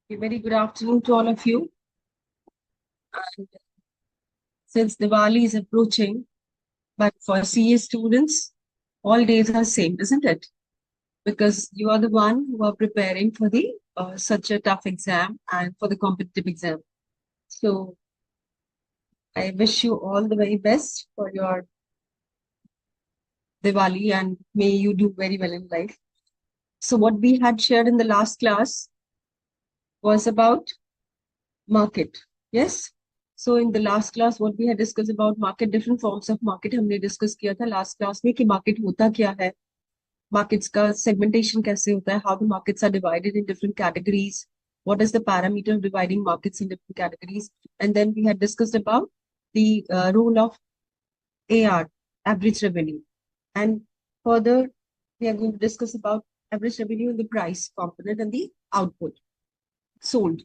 A very good afternoon to all of you. And since Diwali is approaching, but for CA students, all days are same, isn't it? Because you are the one who are preparing for the such a tough exam and for the competitive exam. So I wish you all the very best for your Diwali and may you do very well in life. So what we had shared in the last class was about market. Yes. So in the last class, what we had discussed about market, different forms of market हमने discuss किया था last class में कि market होता क्या है, markets का segmentation कैसे होता है, how the markets are divided in different categories, what is the parameter of dividing markets in different categories, and then we had discussed about the role of AR, average revenue, and further we are going to discuss about average revenue in the price component and the output sold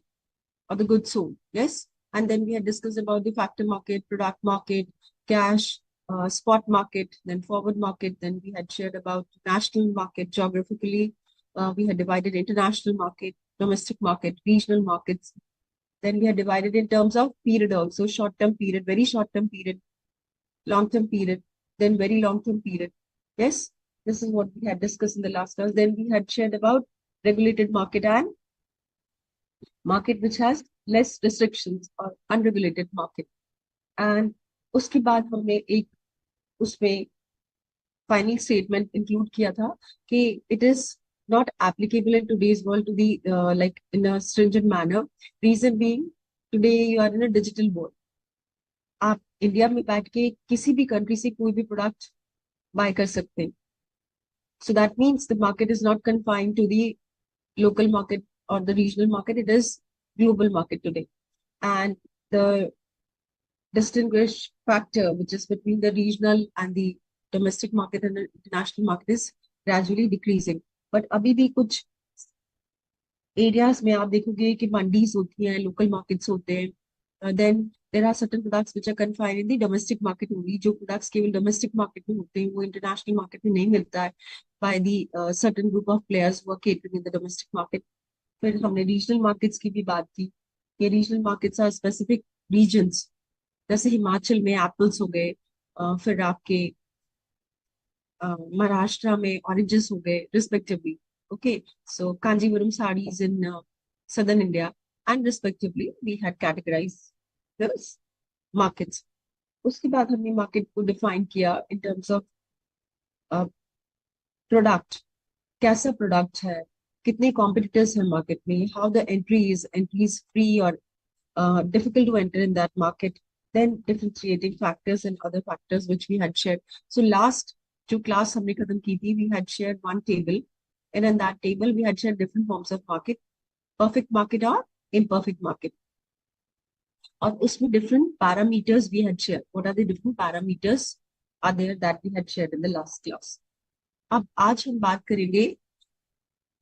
or the goods sold. Yes. And then we had discussed about the factor market, product market, cash, spot market, then forward market. Then we had shared about national market geographically. We had divided international market, domestic market, regional markets. Then we had divided in terms of period also, short-term period, very short-term period, long-term period, then very long-term period. Yes, this is what we had discussed in the last class. Then we had shared about regulated market and market which has less restrictions or unregulated market. And उसके बाद हमने एक उसमें final statement include किया था कि it is not applicable in today's world to the like in a stringent manner. Reason being, today you are in a digital world. आप India में बैठ के किसी भी कंट्री से कोई भी प्रोडक्ट बाय कर सकते हैं. So that means the market is not confined to the local market or the regional market. It is global market today. And the distinguish factor, which is between the regional and the domestic market and the international market, is gradually decreasing. But अभी भी कुछ areas में आप देखोगे कि मंडीज होती हैं, local markets होते हैं. Then there are certain products which are confined in the domestic market only. जो products केवल domestic market में होते हैं, वो international market में नहीं मिलता है by the certain group of players who are catering in the domestic market. फिर हमने regional markets की भी बात की कि regional markets are specific regions. जैसे हिमाचल में एप्पल्स हो गए, फिर आपके महाराष्ट्र में ऑरेंजेस हो गए respectively. Okay, so Kanjeevaram saris in southern India, and respectively we had categorized the markets. उसके बाद हमने मार्केट को डिफाइन किया इन टर्म्स ऑफ प्रोडक्ट. कैसा प्रोडक्ट है, कितने कॉम्पिटिटर्स हैं मार्केट में, how the entry is free और difficult to enter in that market, then differentiating factors and other factors which we had shared. So last जो class हमने खत्म की थी, we had shared one table, and in that table we had shared different forms of market, perfect market or imperfect market. और उसमें different parameters we had shared. What are the different parameters are there that we had shared in the last class? अब आज हम बात करेंगे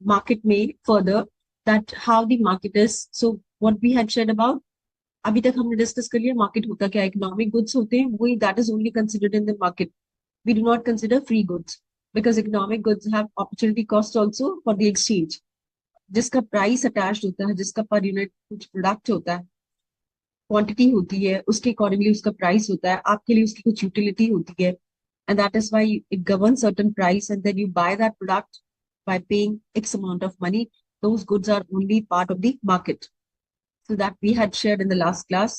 market में further, that how the market is. So what we had shared about, अभी तक हमने discuss कर लिया मार्केट होता क्या है. इकोनॉमिक गुड्स होते हैं, वही that is only considered in the market. We do not consider free goods because economic goods have opportunity cost also for the exchange. जिसका प्राइस अटैच्ड होता है, जिसका पर यूनिट कुछ प्रोडक्ट होता है, क्वांटिटी होती है, उसके अकॉर्डिंगली उसका प्राइस होता है, आपके लिए उसकी कुछ यूटिलिटी होती है, and that is why it govern certain price, and then you buy that product by paying X amount of money. Those goods are only part of the market. So that we had shared in the last class.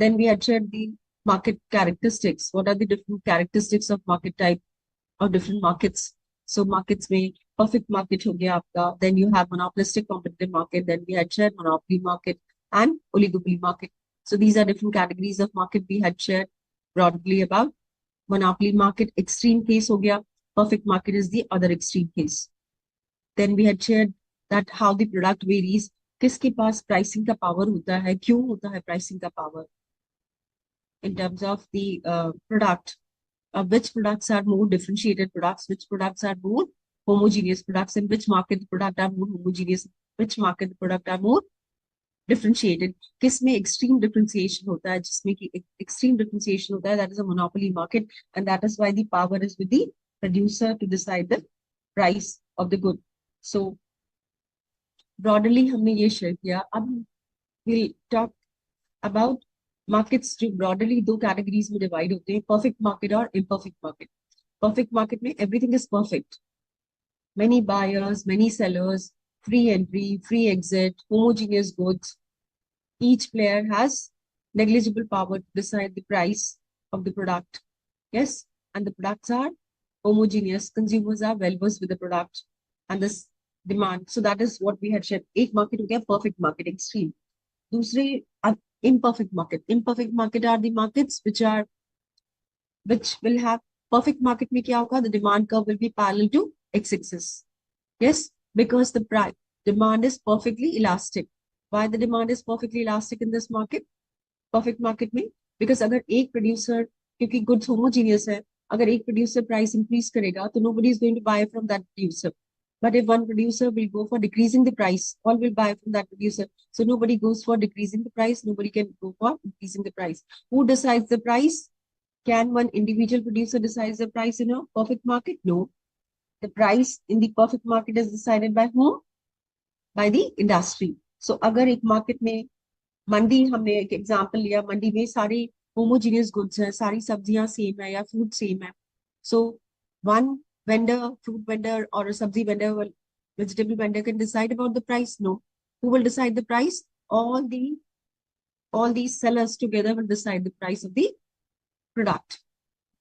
Then we had shared the market characteristics. What are the different characteristics of market type or different markets? So markets में perfect market हो गया आपका. Then you have monopolistic competitive market. Then we had shared monopoly market and oligopoly market. So these are different categories of market we had shared broadly about. Monopoly market extreme case हो गया. Perfect market is the other extreme case. Then we had shared that how the product varies. किसके पास pricing का power होता है, क्यों होता है pricing का power, in terms of the product, which products are more differentiated products, which products are more homogeneous products, in which market the product are more homogeneous, which market the product are more differentiated. किस में extreme differentiation होता है, जिसमें कि extreme differentiation होता है, that is a monopoly market, and that is why the power is with the producer to decide the price of the good. So broadly हमने ये शेयर किया। अब विल टॉक अबाउट मार्केट्स जो broadly दो categories में divide होते हैं, perfect market और इम्परफेक्ट मार्केट। परफेक्ट मार्केट में everything is perfect, many buyers, many sellers, free entry, free exit, homogeneous goods. Each player has negligible power to decide the price of the product. Yes, and the products are homogeneous. Consumers are well versed with the product and this demand. So that is what we had shared. एक market हो गया perfect market, extreme. दूसरे imperfect market. Imperfect market are the markets which will have perfect market में क्या होगा? The demand curve will be parallel to x-axis. Yes, because the price demand is perfectly elastic. Why the demand is perfectly elastic in this market? Perfect market में, because अगर एक producer, क्योंकि goods homogeneous है, अगर एक producer price increase करेगा, तो nobody is going to buy from that producer. But if one producer will go for decreasing the price, all will buy from that producer. So nobody goes for decreasing the price, nobody can go for increasing the price. Who decides the price? Can one individual producer decide the price in a perfect market? No. The price in the perfect market is decided by whom? By the industry. So अगर एक market में मंडी, हमने एक example लिया, मंडी में सारी homogeneous goods हैं, सारी सब्जियां सेम है या फ्रूट सेम है, so one vendor, fruit vendor और सब्जी vendor, vegetable vendor can decide about the price? No. Who will decide the price? All these sellers together will decide the price of the product.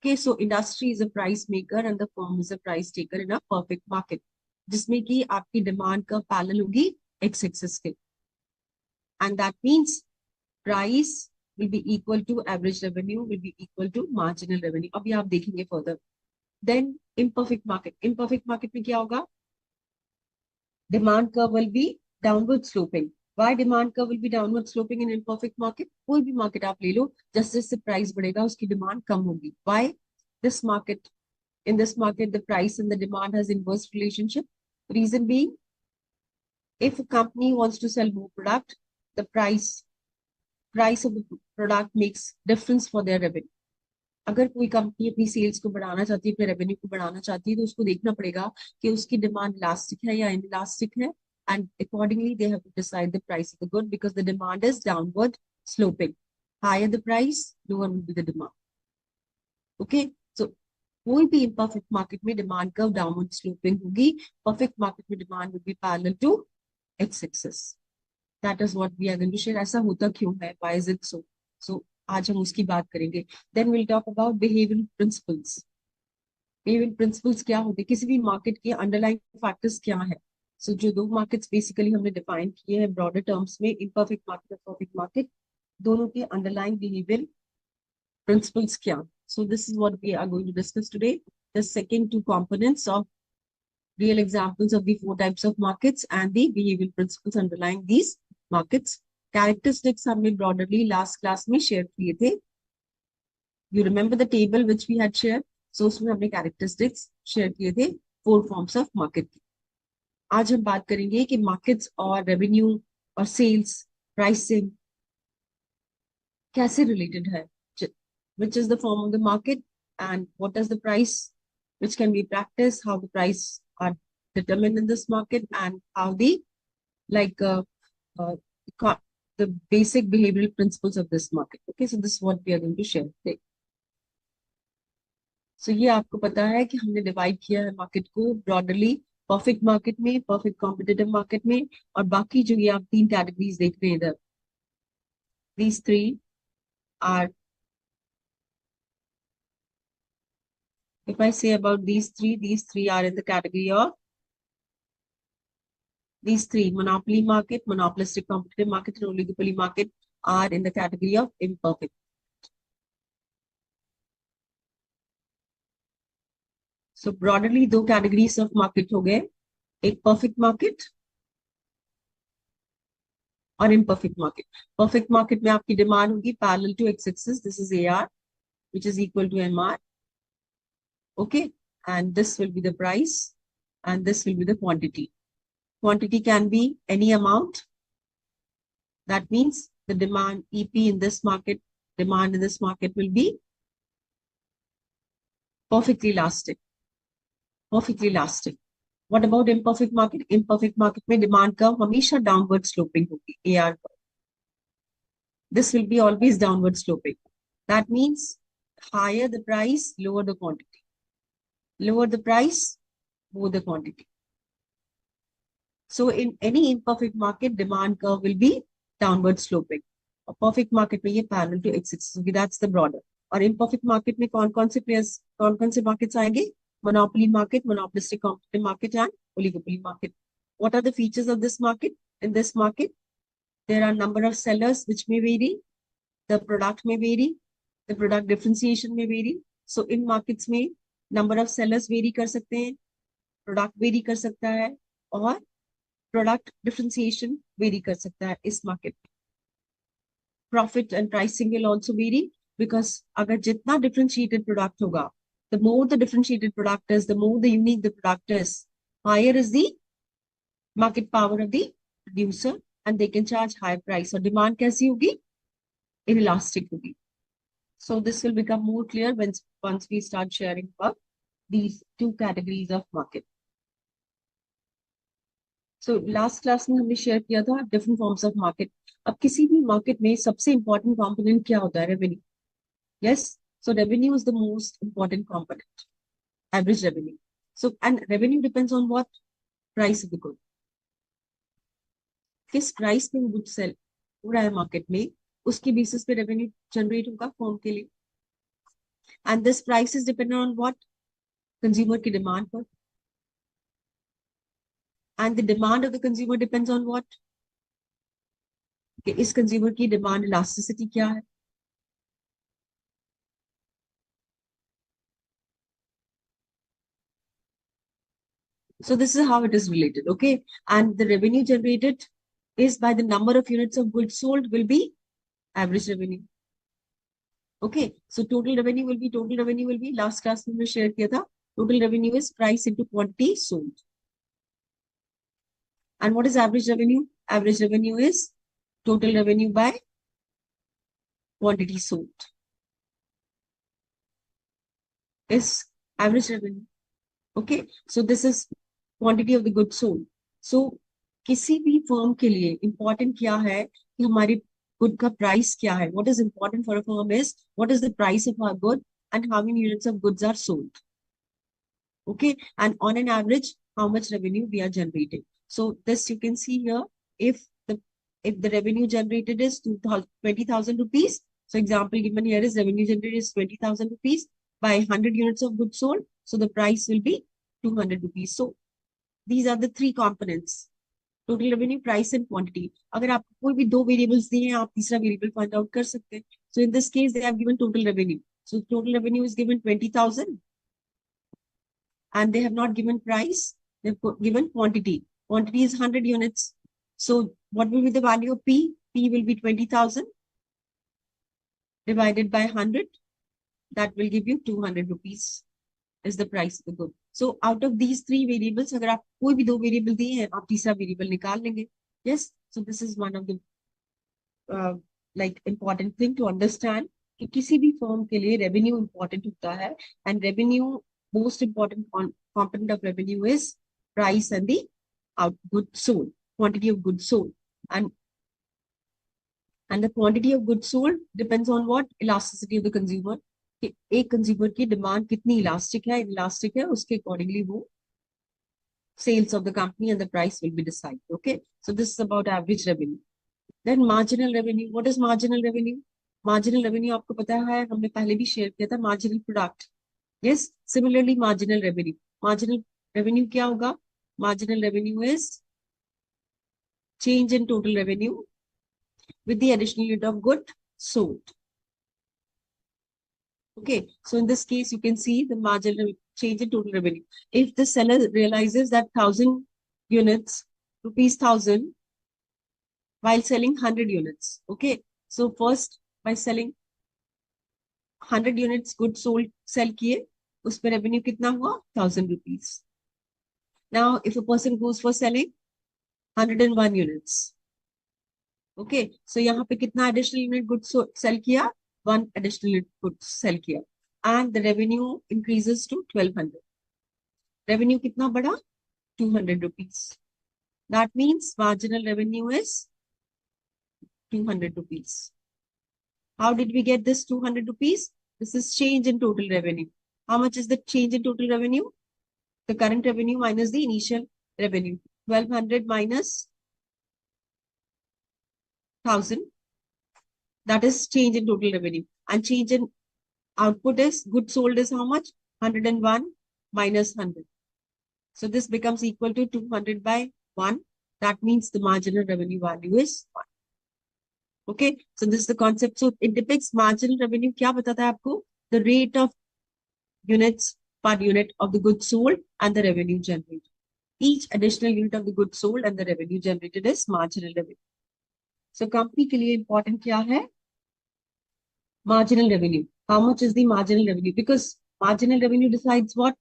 Okay, so industry is a price maker and the firm is a price taker in a perfect market, जिसमें कि आपकी demand का parallel होगी x axis के, and that means price will be equal to average revenue will be equal to marginal revenue. अभी आप देखेंगे further. Then imperfect market. Imperfect market में क्या होगा? Demand curve will be downward sloping. Why demand curve will be downward sloping in imperfect market? कोई भी market आप ले लो, जैसे जैसे price बढ़ेगा उसकी demand कम होगी. Why? This market, in this market, the price and the demand has inverse relationship. Reason being, if a company wants to sell more product, the price of the product makes difference for their revenue. अगर कोई company अपनी sales को बढ़ाना चाहती है, अपने revenue को बढ़ाना चाहती है, तो उसको देखना पड़ेगा कि उसकी डिमांड इलास्टिक है या इनइलास्टिक है, and accordingly they have to decide the price of the good because the demand is downward sloping. Higher the price, lower will be the demand. Okay, so कोई भी imperfect market में demand curve downward sloping होगी, perfect market में demand will be parallel to x axis. That is what we are going to share. ऐसा होता क्यों है? Why is it so? सो आज हम उसकी बात करेंगे. Then will talk about behavioural principles. Behavioural principles क्या होते हैं? किसी भी मार्केट के अंडरलाइंग फैक्टर्स क्या है? सो जो दो मार्केट्स बेसिकली हमने डिफाइन किए हैं ब्रॉडर टर्म्स में, इम्परफेक्ट मार्केट और परफेक्ट मार्केट, दोनों के अंडरलाइंग बिहेवियरल principles क्या? So this is what we are going to discuss today. The second two components of real examples of the four types of markets and the behavioral principles underlying these markets. Characteristics हमने broadly last class में share किए थे. You remember the table which we had shared? So उसमें हमने characteristics share किए थे four forms of market. आज हम बात करेंगे कि markets और revenue और sales, pricing कैसे related है, which is the form of the market and what is the price which can be practiced, how the price are determined in this market, and how the like uh, the basic behavioral principles of this market. Okay, so this is what we are going to share today. So ये आपको पता है कि हमने divide किया है market को broadly perfect market में, परफेक्ट कॉम्पिटिटिव मार्केट में, और बाकी जो ये आप तीन कैटेगरीज देख रहे हैं इधर, these three are, if I say about these three are in the category of these three: monopoly market, monopolistic competitive market, and oligopoly market are in the category of imperfect. So broadly दो categories of market हो गए, एक perfect market और imperfect market. Perfect market में आपकी demand होगी parallel to x-axis. This is AR, which is equal to MR. Okay, and this will be the price, and this will be the quantity. Quantity can be any amount. That means the demand EP in this market, demand in this market will be perfectly elastic. Perfectly elastic. What about imperfect market? Imperfect market में demand curve हमेशा downward sloping होगी, AR curve. This will be always downward sloping. That means higher the price, lower the quantity. Lower the price, more the quantity. So in any imperfect market, demand curve will be downward sloping. A perfect market में ये parallel to x-axis होगी. That's the broader. और imperfect market में कौन-कौन से players, कौन-कौन से markets आएंगे? Monopoly market, monopolistic competitive market, and oligopoly market. What are the features of this market? In this market, there are number of sellers which may vary. The product may vary. The product differentiation may vary. So in markets में number of sellers vary कर सकते हैं, product vary कर सकता है, और product differentiation very कर सकता है इस मार्केट में. Profit and pricing will also vary, because अगर जितना डिफरेंशिएटेड प्रोडक्ट होगा, the more the differentiated product is, the more the unique the product is, higher is the market power of the producer and they can charge higher price. और demand कैसी होगी? Inelastic होगी. So this will become more clear once we start sharing about these two categories of market. So last class में हमने share किया था different forms of market. अब किसी भी मार्केट में सबसे इंपॉर्टेंट कंपोनेंट क्या होता है? Revenue. Yes, so revenue is the most important component, average revenue. So and revenue depends on what? Price of the good. किस प्राइस पे वो गुड सेल हो रहा है मार्केट में, उसके बेसिस पे रेवेन्यू जनरेट होगा फॉर्म के लिए. And this price is dependent on what? Consumer की डिमांड पर. And the demand of the consumer depends on what? कि इस कंज्यूमर की डिमांड इलास्टिसिटी क्या है. So this is how it is related, okay? And the revenue generated is by the number of units of goods sold will be average revenue. Okay, so total revenue will be last class में share किया था. Total revenue is price into quantity sold. And what is average revenue? Average revenue is total revenue by quantity sold. Is average revenue. Okay, so this is quantity of the goods sold. So किसी भी firm के लिए important क्या है कि हमारी good का price क्या है. What is important for a firm is what is the price of our good and how many units of goods are sold. Okay, and on an average how much revenue we are generating. So this you can see here. If the revenue generated is 20,000 rupees, so example given here is revenue generated is 20,000 rupees by 100 units of goods sold, so the price will be 200 rupees. So these are the three components: total revenue, price and quantity. अगर आपको कोई भी दो variables दिए हैं, आप तीसरा variable find out कर सकते हैं. सो in this case they have given total revenue. So total revenue is given 20,000 and they have not given price, they've given quantity. Quantity is 100 units. So what will be the value of P? P will be 20,000 divided by 100. That will give you 200 rupees is the price of the good. So out of these three variables, अगर आप कोई भी दो variable दिए हैं, आप तीसरा variable निकाल लेंगे. Yes, so this is one of the like important thing to understand कि किसी भी फर्म के लिए रेवेन्यू इंपॉर्टेंट होता है. And revenue, most important component of revenue is price and the goods sold, quantity of goods sold. And the quantity of goods sold depends on what? Elasticity of the consumer. कि एक consumer की demand कितनी elastic है, elastic है, उसके accordingly वो sales of the company and the price will be decided. Okay, so this is about average revenue. Then marginal revenue. What is marginal revenue? Marginal revenue आपको पता है, हमने पहले भी शेयर किया था. marginal product. Yes, similarly marginal revenue. Marginal revenue क्या होगा? Marginal revenue is change in total revenue with the additional unit of good sold. Okay, so in this case, you can see the marginal change in total revenue. If the seller realizes that 1,000 units, rupees 1,000, while selling 100 units. Okay, so first by selling 100 units good sold, sell किए, उस पर revenue कितना हुआ? 1,000 rupees. Now, if a person goes for selling 101 units, okay, so यहाँ पे कितना additional unit goods sell किया? One additional unit goods sell किया, and the revenue increases to 1,200. Revenue कितना बढ़ा? 200 rupees. That means marginal revenue is 200 rupees. How did we get this 200 rupees? This is change in total revenue. How much is the change in total revenue? The current revenue minus the initial revenue. 1200 minus 1000. That is change in total revenue. And change in output is goods sold is how much? 101 minus 100. So this becomes equal to 200 by 1. That means the marginal revenue value is 1. Okay, so this is the concept. So it depicts marginal revenue. क्या बताता है आपको? The rate of units per unit of the goods sold and the revenue generated. Each additional unit of the goods sold and the revenue generated is marginal revenue. So company के लिए important क्या है? Marginal revenue. How much is the marginal revenue? Because marginal revenue decides what?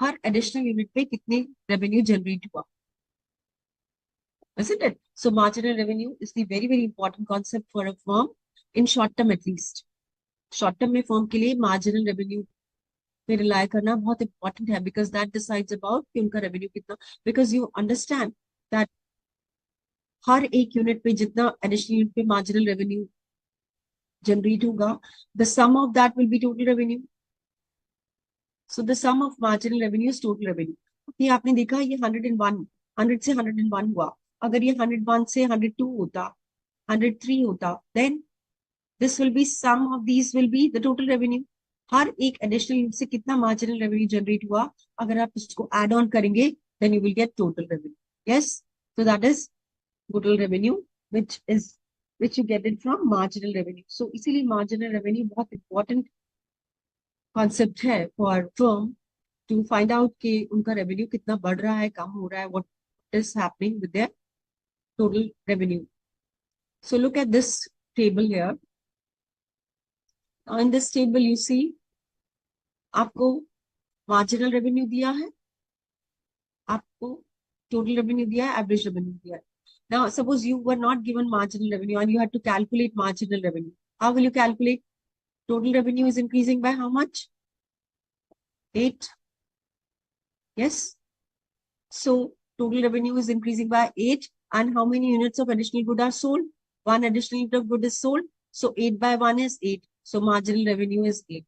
Her additional unit पे कितने revenue generate हुआ. Isn't it? So marginal revenue is the very, very important concept for a firm in short term at least. Short term में firm के लिए marginal revenue पे rely करना बहुत important है because that decides about कि उनका revenue कितना. Because you understand that हर एक unit पे जितना additional unit पे marginal revenue generate होगा, the sum of that will be total revenue. So the sum of marginal revenue is total revenue. ये आपने देखा ये 101, 100 से 101 हुआ. अगर ये 101 से 102 होता, 103 होता, then this will be sum of these will be the total revenue. हर एक additional unit से कितना marginal revenue generate हुआ, अगर आप इसको add on करेंगे, then you will get total revenue. Yes, so that is total revenue, which you get it from marginal revenue. So इसीलिए marginal revenue बहुत important concept है for firm to find out कि उनका revenue कितना बढ़ रहा है, कम हो रहा है, what is happening with their total revenue. So look at this table here. In this table you see आपको marginal revenue दिया है, आपको total revenue दिया है, average revenue दिया है. Now suppose you were not given marginal revenue and you had to calculate marginal revenue. How will you calculate? Total revenue is increasing by how much? 8. Yes. So total revenue is increasing by 8. And how many units of additional good are sold? 1 additional unit of good is sold. So 8 by 1 is 8. So marginal revenue is 8.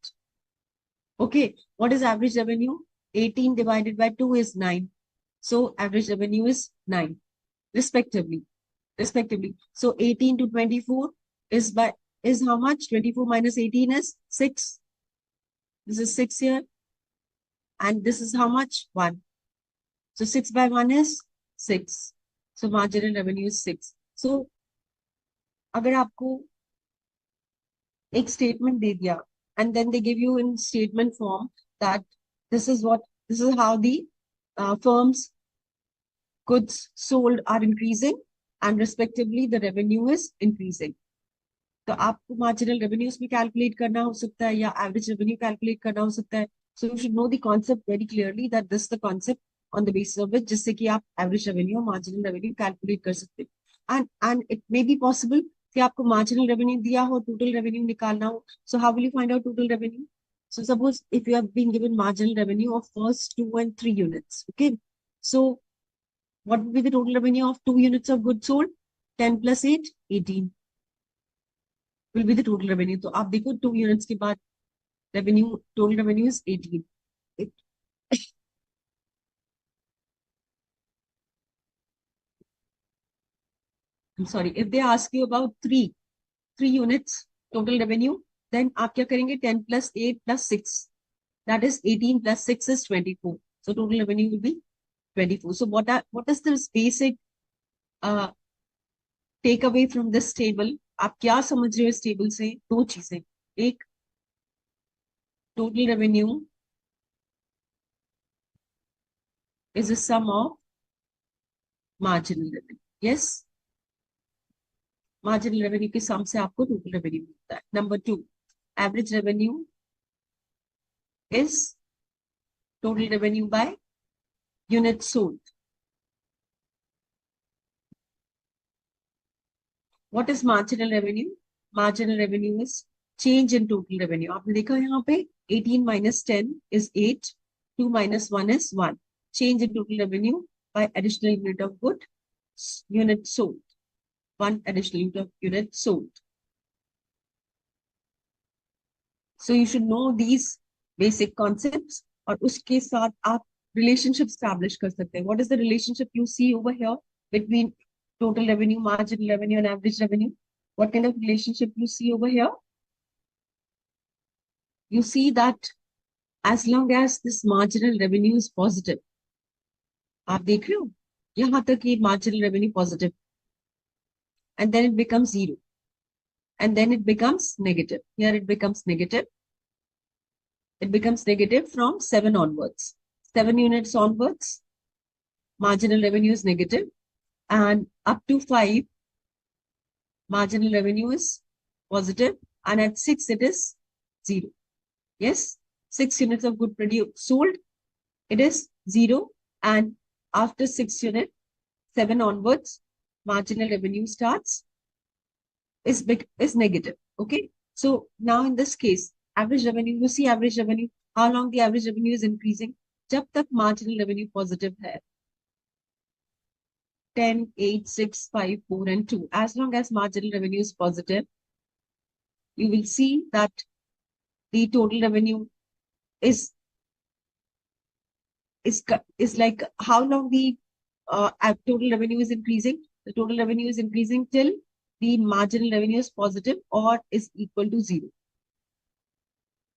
Okay. What is average revenue? 18 divided by 2 is 9. So average revenue is 9, respectively. So 18 to 24 is how much? 24 minus 18 is 6. This is 6 here. And this is how much? 1. So 6 by 1 is 6. So marginal revenue is 6. So अगर आपको एक statement दे दिया and then they give you in statement form that this is how the firm's goods sold are increasing and respectively the revenue is increasing. तो आपको marginal revenue उसमें calculate करना हो सकता है या average revenue calculate करना हो सकता है. So you should know the concept very clearly that this is the concept on the basis of which जिससे कि आप average revenue और marginal revenue calculate कर सकते हैं. And it may be possible कि आपको marginal revenue दिया हो, total revenue निकालना हो. So how will you find out total revenue? So suppose if you have been given marginal revenue of first 2 and 3 units, okay? So what would be the total revenue of 2 units of goods sold? 10 plus 8, 18 will be the total revenue. So आप देखो 2 units के बाद revenue, total revenue is 18. I'm sorry, if they ask you about 3 units total revenue, then आप क्या करेंगे? 10 plus 8 plus 6. That is 18 plus 6 is 24. So total revenue will be 24. So what is this basic take away from this table? आप क्या समझ रहे हो इस table से? 2 चीजें. एक, total revenue is a sum of marginal revenue. Yes? Marginal revenue के sum से आपको total revenue मिलता है. Number 2, average revenue is total revenue by units sold. What is marginal revenue? Marginal revenue is change in total revenue. आपने देखा यहाँ पे 18 minus 10 is 8, 2 minus 1 is 1. change in total revenue by additional unit of good, unit sold. One additional unit sold. So you should know these basic concepts और उसके साथ आप relationship establish कर सकते हैं. What is the relationship you see over here between total revenue, marginal revenue and average revenue? What kind of relationship you see over here? You see that as long as this marginal revenue is positive, आप देख रहे हो यहाँ तक ये marginal revenue positive, and then it becomes zero, and then it becomes negative. Here it becomes negative. It becomes negative from 7 onwards. 7 units onwards, marginal revenue is negative, and up to 5, marginal revenue is positive, and at 6 it is 0. Yes, 6 units of good sold, it is 0, and after 6 unit, 7 onwards, marginal revenue starts is negative. Okay, so now in this case, average revenue, you see average revenue, how long the average revenue is increasing? जब तक marginal revenue positive है. 10, 8, 6, 5, 4, and 2. As long as marginal revenue is positive, you will see that the total revenue is like how long the total revenue is increasing. The total revenue is increasing till the marginal revenue is positive or is equal to 0.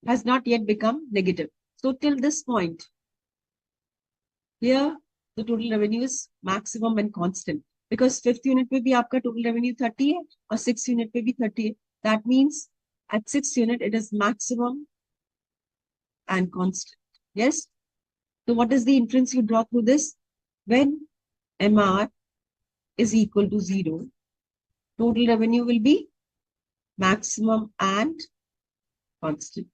Has not yet become negative. So till this point, here the total revenue is maximum and constant. Because 5th unit पे भी आपका total revenue 30 है और 6th unit पे भी 30 है. That means at 6th unit it is maximum and constant. Yes? So what is the inference you draw through this? When MR is equal to 0, total revenue will be maximum and constant.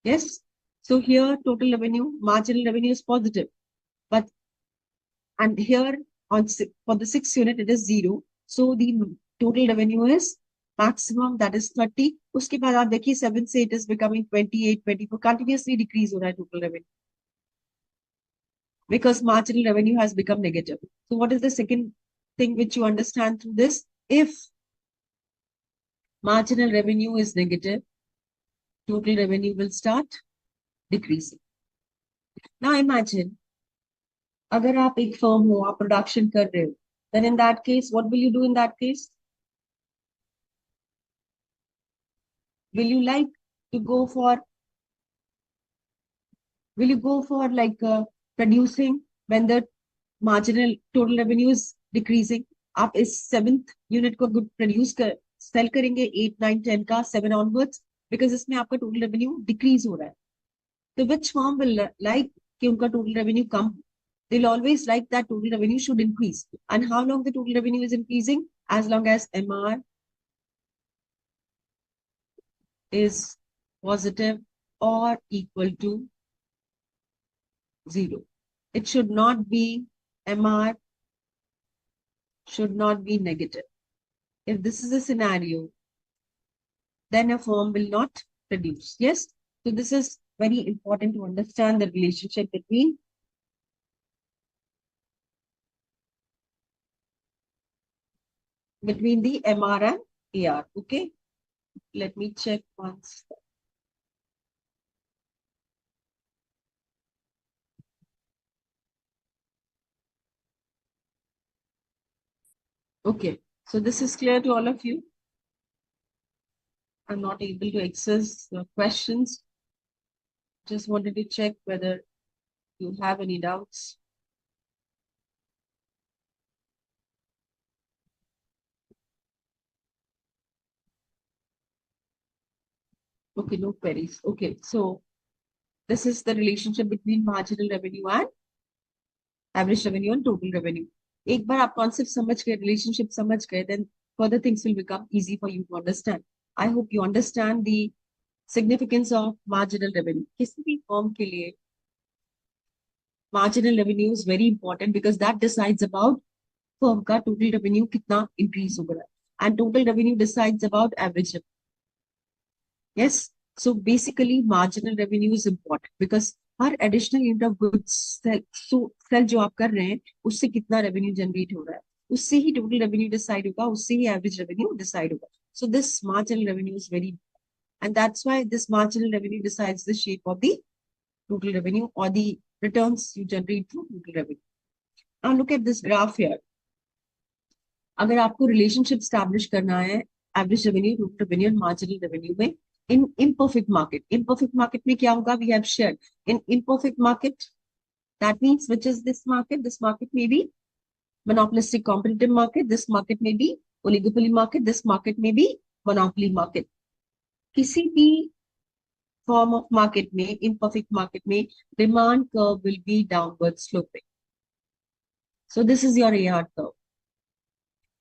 Yes? So here total revenue, marginal revenue is positive. But, and here on for the 6th unit, it is 0. So the total revenue is maximum, that is 30. उसके बाद आप देखिए 7 से it is becoming 28, 24, continuously decrease हो रहा है total revenue. Because marginal revenue has become negative. So what is the second thing which you understand through this? If marginal revenue is negative, total revenue will start decreasing. Now imagine, अगर आप एक firm हो, आप production कर रहे हो, then in that case, what will you do in that case? Will you like to go for, will you go for like producing when the marginal total revenue is decreasing? आप इस 7th unit को good produce sell करेंगे 8, 9, 10 का 7 onwards, because इसमें आपका total revenue decrease हो रहा है. So which firm will like कि उनका total revenue come? They'll always like that total revenue should increase. And how long the total revenue is increasing? As long as MR is positive or equal to 0. It should not be, MR should not be negative. If this is a scenario, then a firm will not produce. Yes? So this is very important to understand the relationship between the MR and AR. Okay? Let me check once. Okay, so this is clear to all of you. I'm not able to access the questions. Just wanted to check whether you have any doubts. Okay, no queries. Okay, so this is the relationship between marginal revenue and average revenue and total revenue. एक बार आप concept समझ गए, relationship समझ गए, then further things will become easy for you to understand. I hope you understand the significance of marginal revenue. किसी भी firm के लिए marginal revenue is very important because that decides about firm का total revenue कितना increase होगा, and total revenue decides about average revenue. Yes, so basically marginal revenue is important because हर additional unit of goods sale जो आप कर रहे हैं उससे कितना रेवेन्यू जनरेट हो रहा है, उससे ही टोटल रेवेन्यू डिसाइड होगा, उससे ही एवरेज रेवेन्यू डिसाइड होगा. So this marginal revenue is very, and that's why this marginal revenue decides the shape of the total revenue or the returns you generate through total revenue. Now look at this graph here. अगर आपको relationship establish करना है average revenue, total revenue और marginal revenue में in imperfect market में क्या होगा, we have shared in imperfect market, that means which is this market में be monopolistic competitive market, this market may be oligopoly market, this market may be monopoly market. किसी भी form of market में, imperfect market में, demand curve will B downward sloping. So this is your AR curve.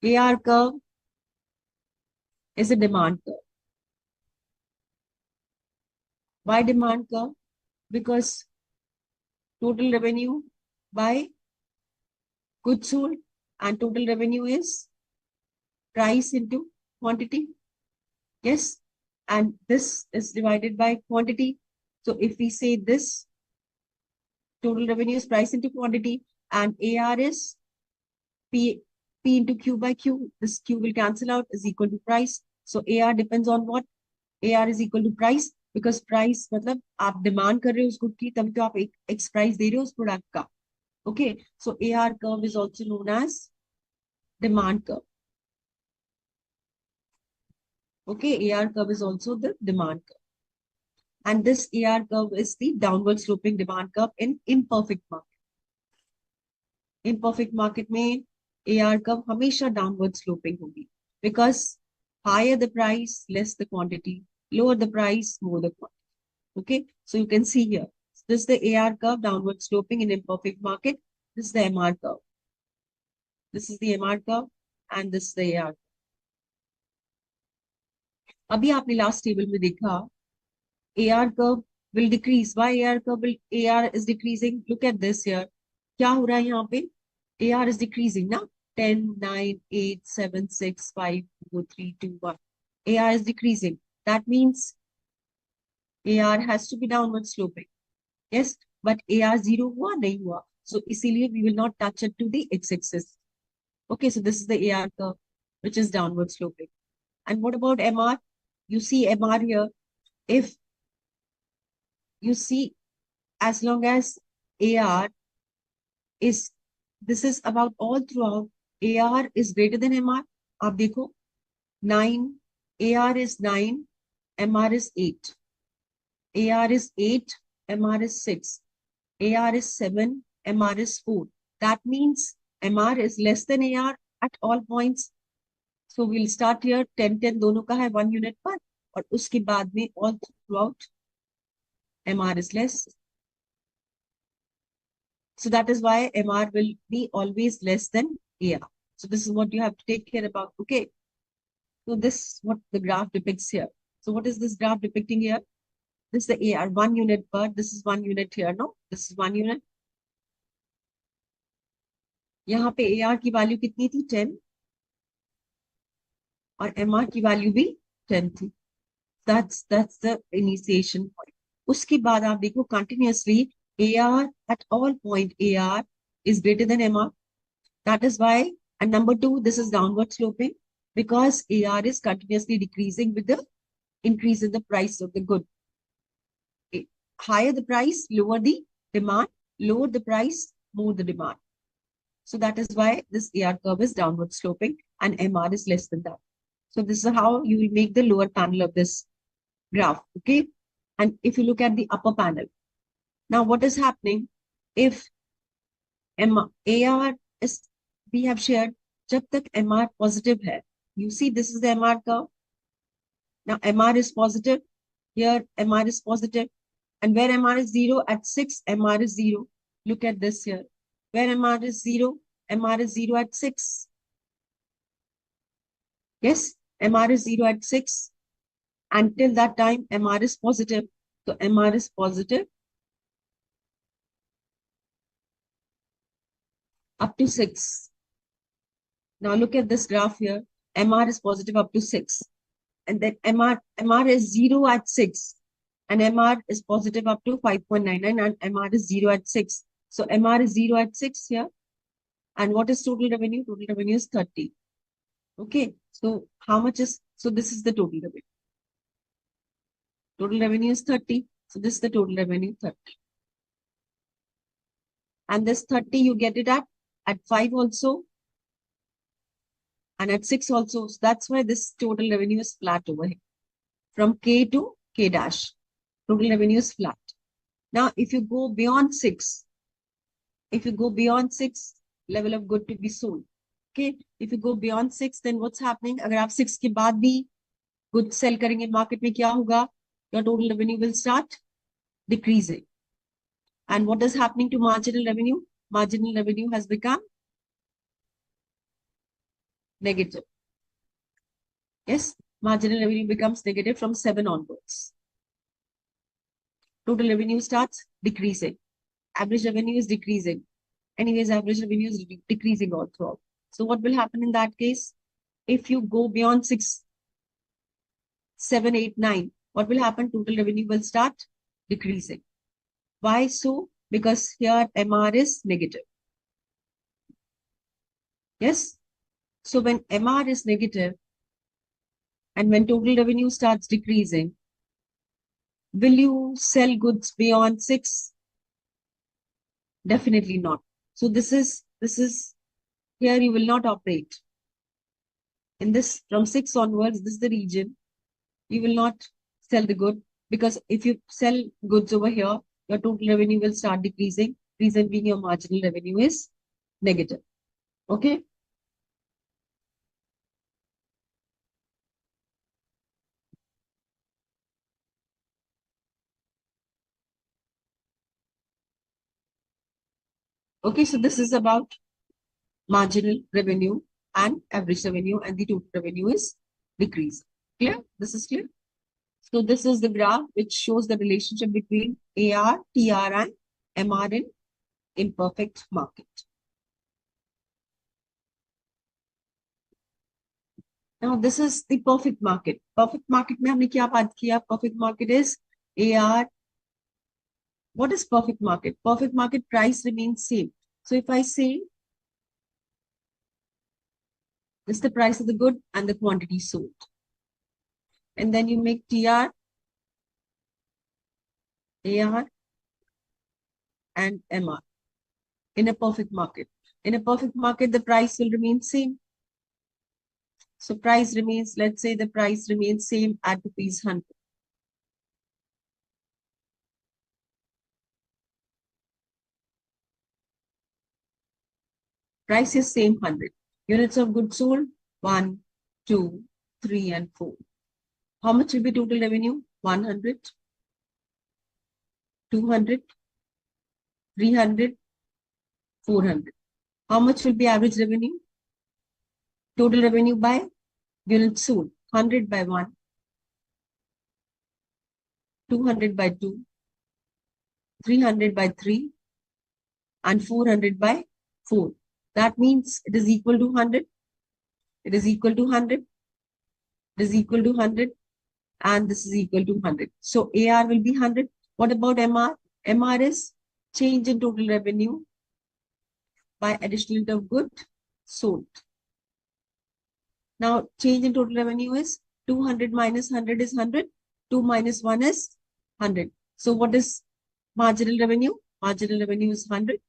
AR curve is a demand curve. Why demand curve? Because total revenue by goods sold, and total revenue is price into quantity. Yes, and this is divided by quantity. So if we say this, total revenue is price into quantity, and AR is P into Q by Q. This Q will cancel out, is equal to price. So AR depends on what? AR is equal to price, because price मतलब आप demand कर रहे हो उस good की, तभी तो आप एक एक्स प्राइस दे रहे हो उस प्रोडक्ट का. Okay, so AR curve is also known as demand curve. Okay, AR curve is also the demand curve. And this AR curve is the downward sloping demand curve in imperfect market. Imperfect market में AR curve हमेशा downward sloping होगी, because higher the price, less the quantity, lower the price, more the quantity. Okay, so you can see here, this is the AR curve, downward sloping in imperfect market. This is the MR curve. This is the MR curve, and this is the AR curve. अभी आपने last table में देखा AR curve will decrease. Why AR is decreasing? Look at this here. क्या हो रहा है यहाँ पे? AR is decreasing ना? 10, 9, 8, 7, 6, 5, 4, 3, 2, 1. AR is decreasing. That means AR has to be downward sloping. Yes, but AR zero हुआ नहीं हुआ. So इसीलिए we will not touch it to the x-axis. Okay, so this is the AR curve, which is downward sloping. And what about MR? You see MR here. If you see, as long as AR is, this is about all throughout, AR is greater than MR. आप देखो 9, AR is 9, MR is 8. AR is 8, MR is 6. AR is 7, MR is 4. That means MR is less than AR at all points. So we'll start here 10, 10 दोनों का है 1 unit पर, और उसके बाद में all throughout MR is less. So that is why MR will be always less than AR. So this is what you have to take care about. Okay. So this is what the graph depicts here. So what is this graph depicting here? This is the AR, 1 unit per. This is 1 unit here. No, this is 1 unit. यहाँ पे AR की value कितनी थी? 10. और MR की value भी 10 थी. That's the initiation point. उसके बाद आप देखो continuously AR at all point AR is greater than MR. That is why, and number 2, this is downward sloping, because AR is continuously decreasing with the increase in the price of the good. Higher the price, lower the demand, lower the price, more the demand. So that is why this AR curve is downward sloping and MR is less than that. So this is how you will make the lower panel of this graph. Okay. And if you look at the upper panel, now what is happening if AR is, we have shared, जब तक MR positive है, you see this is the MR curve. Now MR is positive, here MR is positive, and where MR is 0 at 6, MR is 0. Look at this here. Where MR is 0, MR is 0 at 6. Yes, MR is 0 at 6. Until that time, MR is positive. So MR is positive up to 6. Now look at this graph here. MR is positive up to 6. And then MR is 0 at 6. and MR is positive up to 5.99 and MR is 0 at 6. So MR is 0 at 6 here. And what is total revenue? Total revenue is 30. Okay. So how much is, so this is the total revenue. Total revenue is 30. So this is the total revenue 30. And this 30 you get it at 5 also and at 6 also. So that's why this total revenue is flat over here. From K to K dash. Total revenue is flat. Now, if you go beyond 6, level of good to be sold. Okay. If you go beyond 6, then what's happening? अगर आप 6 के बाद भी good sell करेंगे market में क्या होगा? Your total revenue will start decreasing. And what is happening to marginal revenue? Marginal revenue has become negative. Yes, marginal revenue becomes negative from 7 onwards. Total revenue starts decreasing. Average revenue is decreasing. Anyways, average revenue is decreasing all throughout. So what will happen in that case? If you go beyond 6, 7, 8, 9, what will happen? Total revenue will start decreasing. Why so? Because here MR is negative. Yes. So when MR is negative and when total revenue starts decreasing, will you sell goods beyond 6? Definitely not. So this is here you will not operate. In this, from 6 onwards, this is the region. You will not sell the good because if you sell goods over here, your total revenue will start decreasing. Reason being your marginal revenue is negative. Okay. Okay, so this is about marginal revenue and average revenue, and the total revenue is decreased. Clear? This is clear. So this is the graph which shows the relationship between AR, TR, and MR in imperfect market. Now this is the perfect market. Perfect market में हमने क्या बात किया? Perfect market is AR. What is perfect market? Perfect market price remains same. So if I say this is the price of the good and the quantity sold, and then you make TR, AR, and MR in a perfect market. In a perfect market, the price will remain same. So price remains, let's say the price remains same at ₹100. Price is same 100. Units of goods sold 1, 2, 3, and 4. How much will be total revenue? 100, 200, 300, 400. How much will be average revenue? Total revenue by units sold. 100 by 1, 200 by 2, 300 by 3, and 400 by 4. That means it is equal to 100. It is equal to 100. It is equal to 100. And this is equal to 100. So AR will be 100. What about MR? MR is change in total revenue by additional unit of good sold. Now, change in total revenue is 200 minus 100 is 100. 2 minus 1 is 100. So what is marginal revenue? Marginal revenue is 100.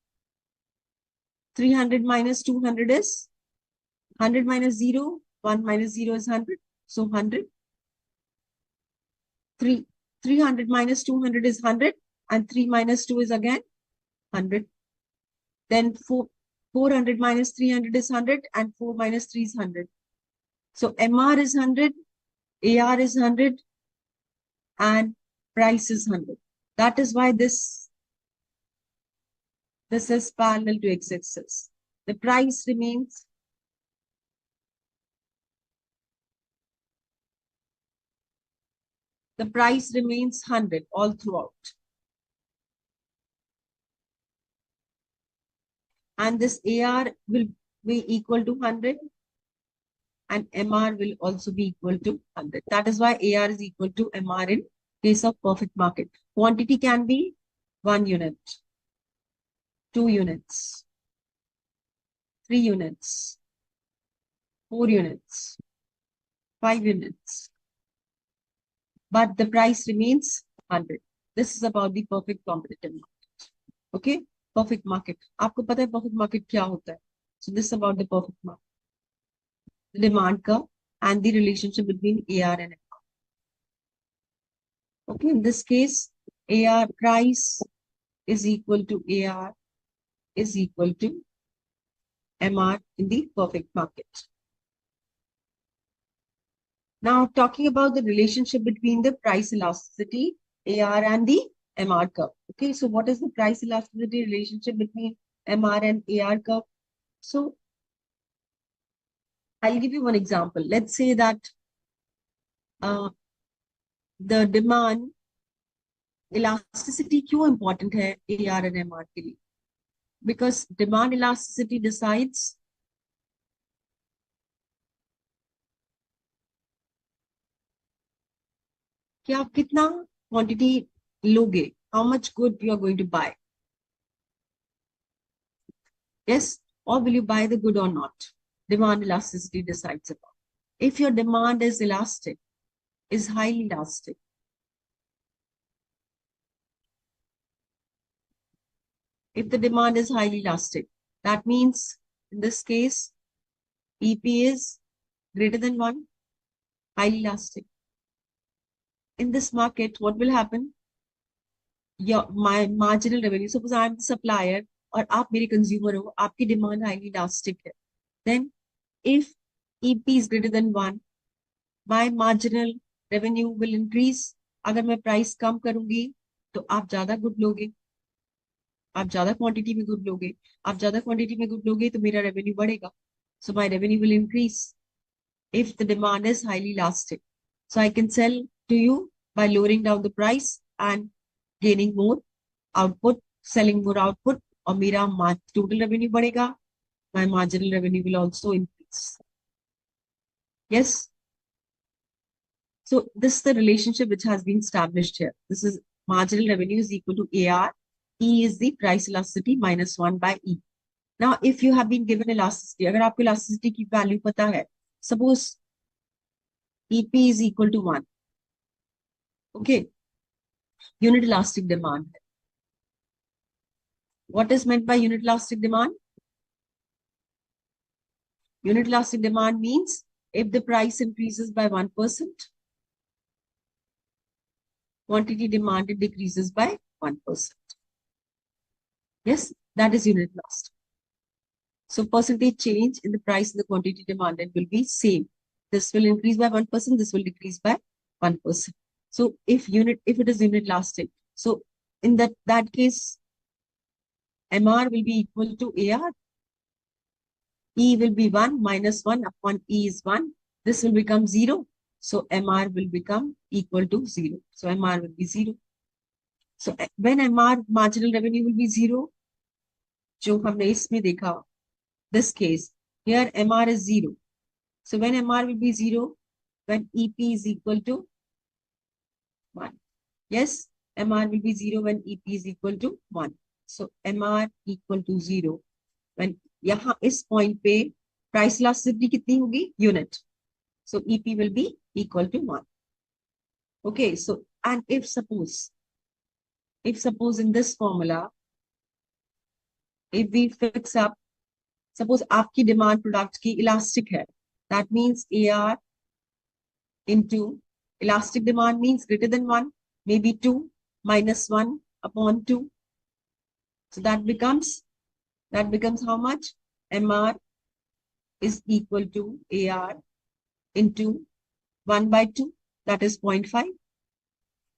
300 minus 200 is 100 minus 0. 1 minus 0 is 100. So 100. 300 minus 200 is 100. And 3 minus 2 is again 100. Then 400 minus 300 is 100. And 4 minus 3 is 100. So MR is 100. AR is 100. And price is 100. That is why this is parallel to x-axis. The price remains the price remains 100 all throughout. And this AR will be equal to 100 and MR will also be equal to 100. That is why AR is equal to MR in Case of perfect market. Quantity can be 1 unit, 2 units, 3 units, 4 units, 5 units, but the price remains 100. This is about the perfect competitive market. Okay? Perfect market. आपको पता है perfect market क्या होता है? So this is about the perfect market. The demand curve and the relationship between AR and MR. Okay, in this case, AR price is equal to AR is equal to MR in the perfect market. Now, talking about the relationship between the price elasticity, AR, and the MR curve. Okay, so what is the price elasticity relationship between MR and AR curve? So, I'll give you one example. Let's say that the demand elasticity क्यों important है AR and MR के लिए? Because demand elasticity decides कि आप कितना quantity लोगे, how much good you are going to buy. Yes, or will you buy the good or not? Demand elasticity decides about. If your demand is elastic, is highly elastic, if the demand is highly elastic, that means in this case, EP is greater than 1, highly elastic. In this market, what will happen? My marginal revenue, suppose I am the supplier और आप मेरे consumer हो, आपकी demand highly elastic है. Then, if EP is greater than 1, my marginal revenue will increase. अगर मैं price कम करूंगी तो आप ज्यादा गुड लोगे, आप ज्यादा क्वांटिटी में गुड लोगे, आप ज्यादा क्वांटिटी में गुड लोगे तो मेरा रेवेन्यू बढ़ेगा. So my revenue will increase if the demand is highly elastic. So I can sell to you by lowering down the price and gaining more output, selling more output, और मेरा total revenue बढ़ेगा. My marginal revenue will also increase. Yes. So this is the relationship which has been established here. This is marginal revenue is equal to AR. E is the price elasticity minus 1 by E. Now, if you have been given elasticity, अगर आपको elasticity की value पता है, suppose EP is equal to 1. Okay. Unit elastic demand. What is meant by unit elastic demand? Unit elastic demand means if the price increases by 1%, quantity demanded decreases by 1%. Yes, that is unit elastic. So percentage change in the price and the quantity demanded will be same. This will increase by 1%, this will decrease by 1%. So if it is unit elastic, so in that case, MR will be equal to AR. E will be 1 minus 1 upon E is 1. This will become 0. So MR will become equal to 0. So MR will be 0. So when MR marginal revenue will be 0, जो हमने इसमें देखा, this case, here MR is 0. So when MR will be 0, when EP is equal to 1. Yes, MR will be 0 when EP is equal to 1. So MR equal to 0. When यहाँ इस point पे price elasticity कितनी होगी? Unit. So EP will be equal to 1. Okay, so and if suppose in this formula, if we fix up, suppose आपकी demand product की elastic है, that means AR into elastic demand means greater than 1, maybe 2 minus 1 upon 2. So that becomes how much? MR is equal to AR into 1 by 2, that is 0.5.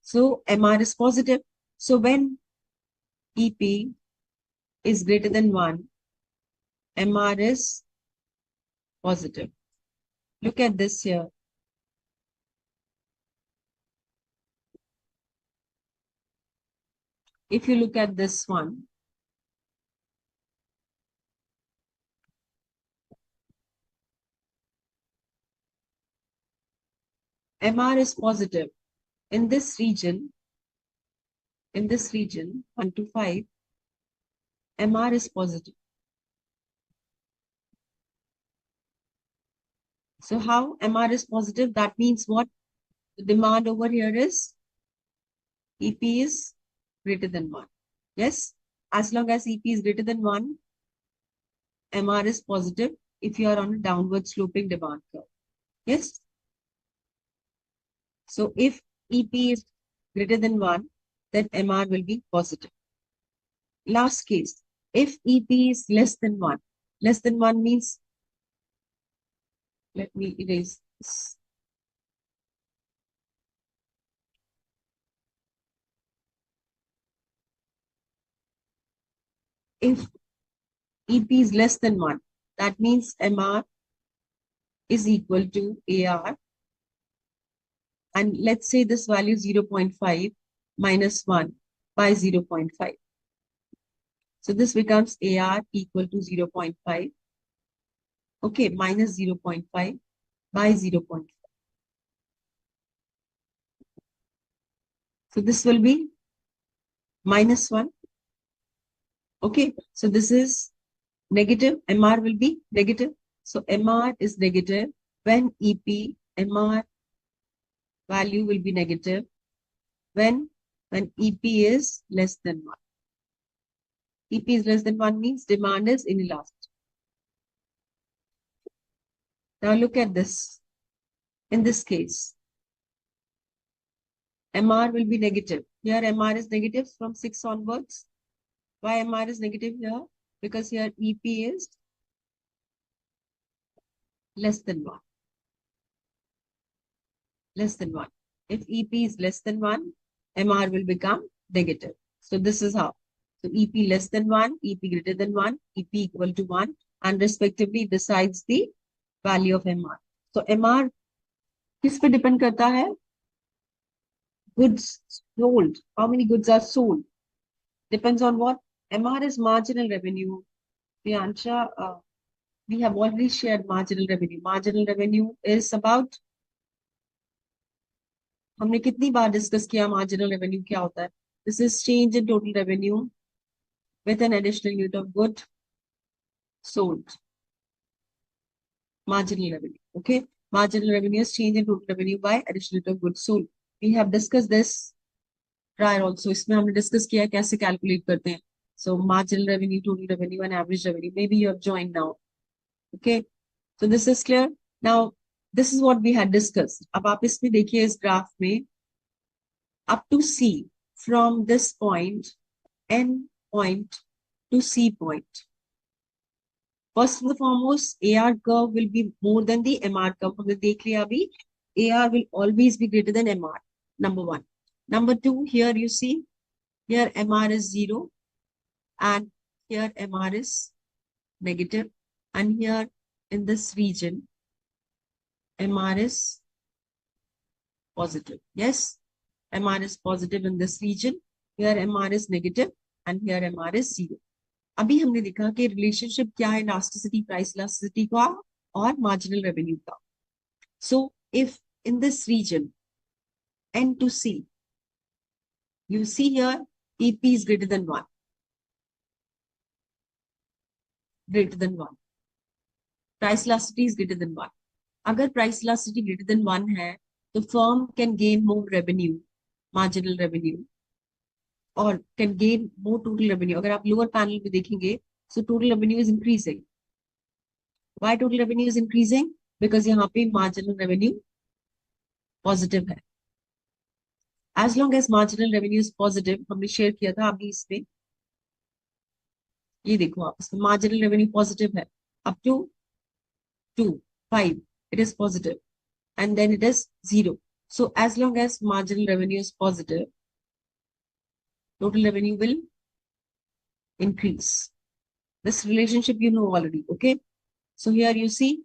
So MR is positive. So when EP is greater than 1, MR is positive. Look at this here. If you look at this one, MR is positive. in this region, 1 to 5, MR is positive. So how MR is positive? That means what? The demand over here is EP is greater than 1. Yes? As long as EP is greater than 1, MR is positive if you are on a downward sloping demand curve. Yes? So if EP is greater than 1, then MR will be positive. Last case, if EP is less than 1 means, let me erase this. If EP is less than 1, that means MR is equal to AR. And let's say this value is 0.5 minus 1 by 0.5. So this becomes AR equal to 0.5. Okay, minus 0.5 by 0.5. So this will be minus 1. Okay, so this is negative. MR will be negative. So MR is negative when MR value will be negative when EP is less than 1. EP is less than 1 means demand is inelastic. Now look at this. In this case, MR will be negative. Here MR is negative from 6 onwards. Why MR is negative here? Because here EP is less than 1. Less than 1. If EP is less than 1, MR will become negative. So this is how. So EP less than 1, EP greater than 1, EP equal to 1, and respectively decides the value of MR. So MR किस पे depend करता है? Goods sold. How many goods are sold? Depends on what? MR is marginal revenue. Priyansha, we have already shared marginal revenue. Marginal revenue is about, हमने कितनी बार discuss किया marginal revenue क्या होता है? This is change in total revenue with an additional unit of good sold. Marginal revenue. Okay. Marginal revenue is change in total revenue by additional unit of goods sold. We have discussed this prior also. इसमें हमने discuss किया कैसे calculate करते हैं. So marginal revenue, total revenue, and average revenue. Maybe you have joined now. Okay. So this is clear. Now this is what we had discussed. अब आप इसमें देखिए इस graph में up to C from this point, N point to C point. First and foremost, AR curve will be more than the MR curve. हमने देख लिया अभी. AR will always be greater than MR. Number 1. Number 2, here you see, here MR is 0 and here MR is negative, and here in this region MR is positive. Yes, MR is positive in this region. Here MR is negative and here MR is 0. अभी हमने देखा कि relationship क्या है elasticity, price elasticity का और marginal revenue का. So if in this region N to C, you see here EP is greater than 1. Greater than 1. Price elasticity is greater than 1. अगर price elasticity greater than 1 है, the firm can gain more revenue, marginal revenue, or can gain more total revenue. अगर आप lower panel में देखेंगे, so total revenue is increasing. Why total revenue is increasing? Because यहाँ पे marginal revenue positive है. As long as marginal revenue is positive, हमने share किया था अभी इसमें. ये देखो आप, इसमें marginal revenue positive है. Up to 2, 5, it is positive. And then it is 0. So as long as marginal revenue is positive, total revenue will increase. This relationship you know already, okay? So here you see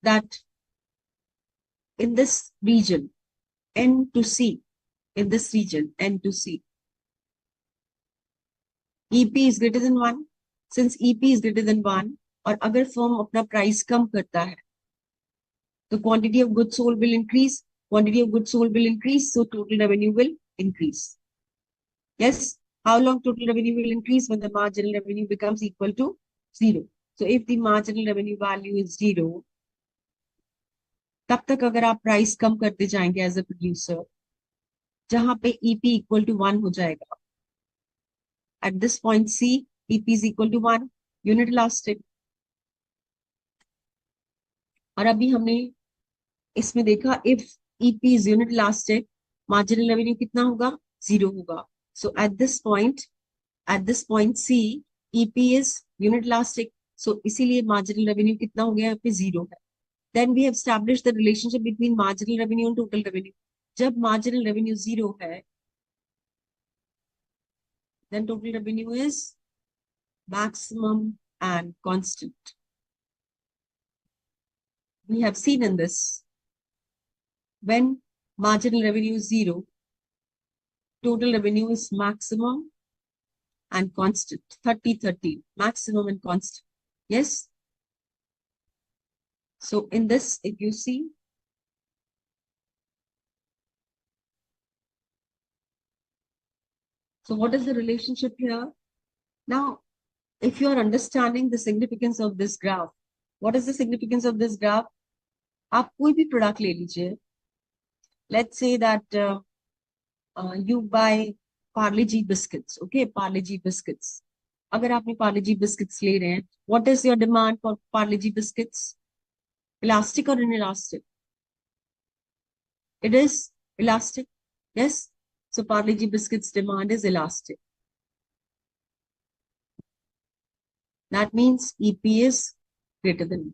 that in this region, N to C, in this region, N to C, EP is greater than 1. Since EP is greater than 1, और अगर firm अपना price कम करता है, the quantity of goods sold will increase. quantity of goods sold will increase, so total revenue will increase. Yes, how long total revenue will increase? When the marginal revenue becomes equal to 0. So if the marginal revenue value is 0, तब तक अगर आप price कम करते जाएंगे as a producer, जहां पे EP equal to 1 हो जाएगा, at this point C EP is equal to 1, unit elastic. और अभी हमने इसमें देखा if EP is unit elastic, marginal revenue कितना होगा? 0 होगा। सो at this point C EP is unit elastic, सो इसीलिए मार्जिनल रेवेन्यू कितना हो गया? यहाँ पे 0 है। Then we have established the relationship between marginal revenue and total revenue. जब मार्जिनल रेवेन्यू 0 है, then total revenue is maximum and constant. We have seen in this, when marginal revenue is 0, total revenue is maximum and constant. 30-30, maximum and constant. Yes? So in this, if you see, so what is the relationship here? Now, if you are understanding the significance of this graph, what is the significance of this graph? आप कोई भी product ले लीजिए, let's say that you buy Parle G biscuits, okay, Parle G biscuits. अगर आपने Parle G biscuits ले रहे हैं, what is your demand for Parle G biscuits? Elastic or inelastic? It is elastic, yes. So Parle G biscuits demand is elastic. That means EP is greater than.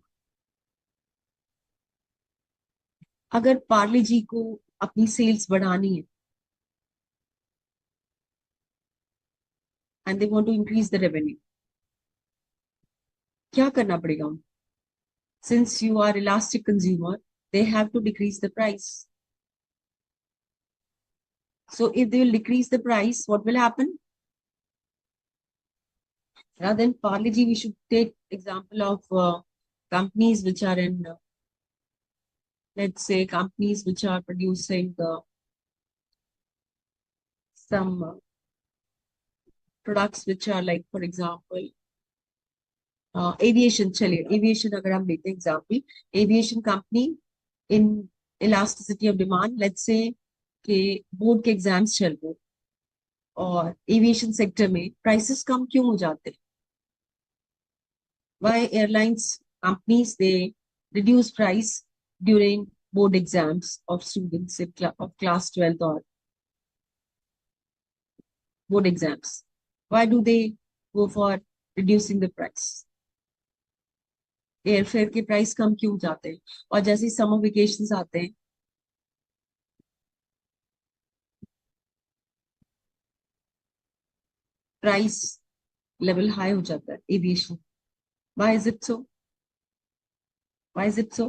अगर Parle G को अपनी sales बढ़ानी है and they want to increase the revenue, क्या करना पड़ेगा उनको? Since you are elastic consumer, they have to decrease the price. So if they will decrease the price, what will happen? Rather than Parle G, we should take example of companies which are in, let's say, companies which are producing some products which are like, for example, aviation. चलिए aviation अगर हम लेते हैं example, aviation company in elasticity of demand, let's say कि board के exams चल रहे और एविएशन सेक्टर में प्राइसेस कम क्यों हो जाते हैं? Why airlines companies they reduce price during board exams of students of class 12th or board exams? Why do they go for reducing the price? Airfare के प्राइस कम क्यों जाते हैं? और जैसे समर वेकेशंस आते हैं, प्राइस लेवल हाई हो जाता है aviation. Why is it so? Why is it so?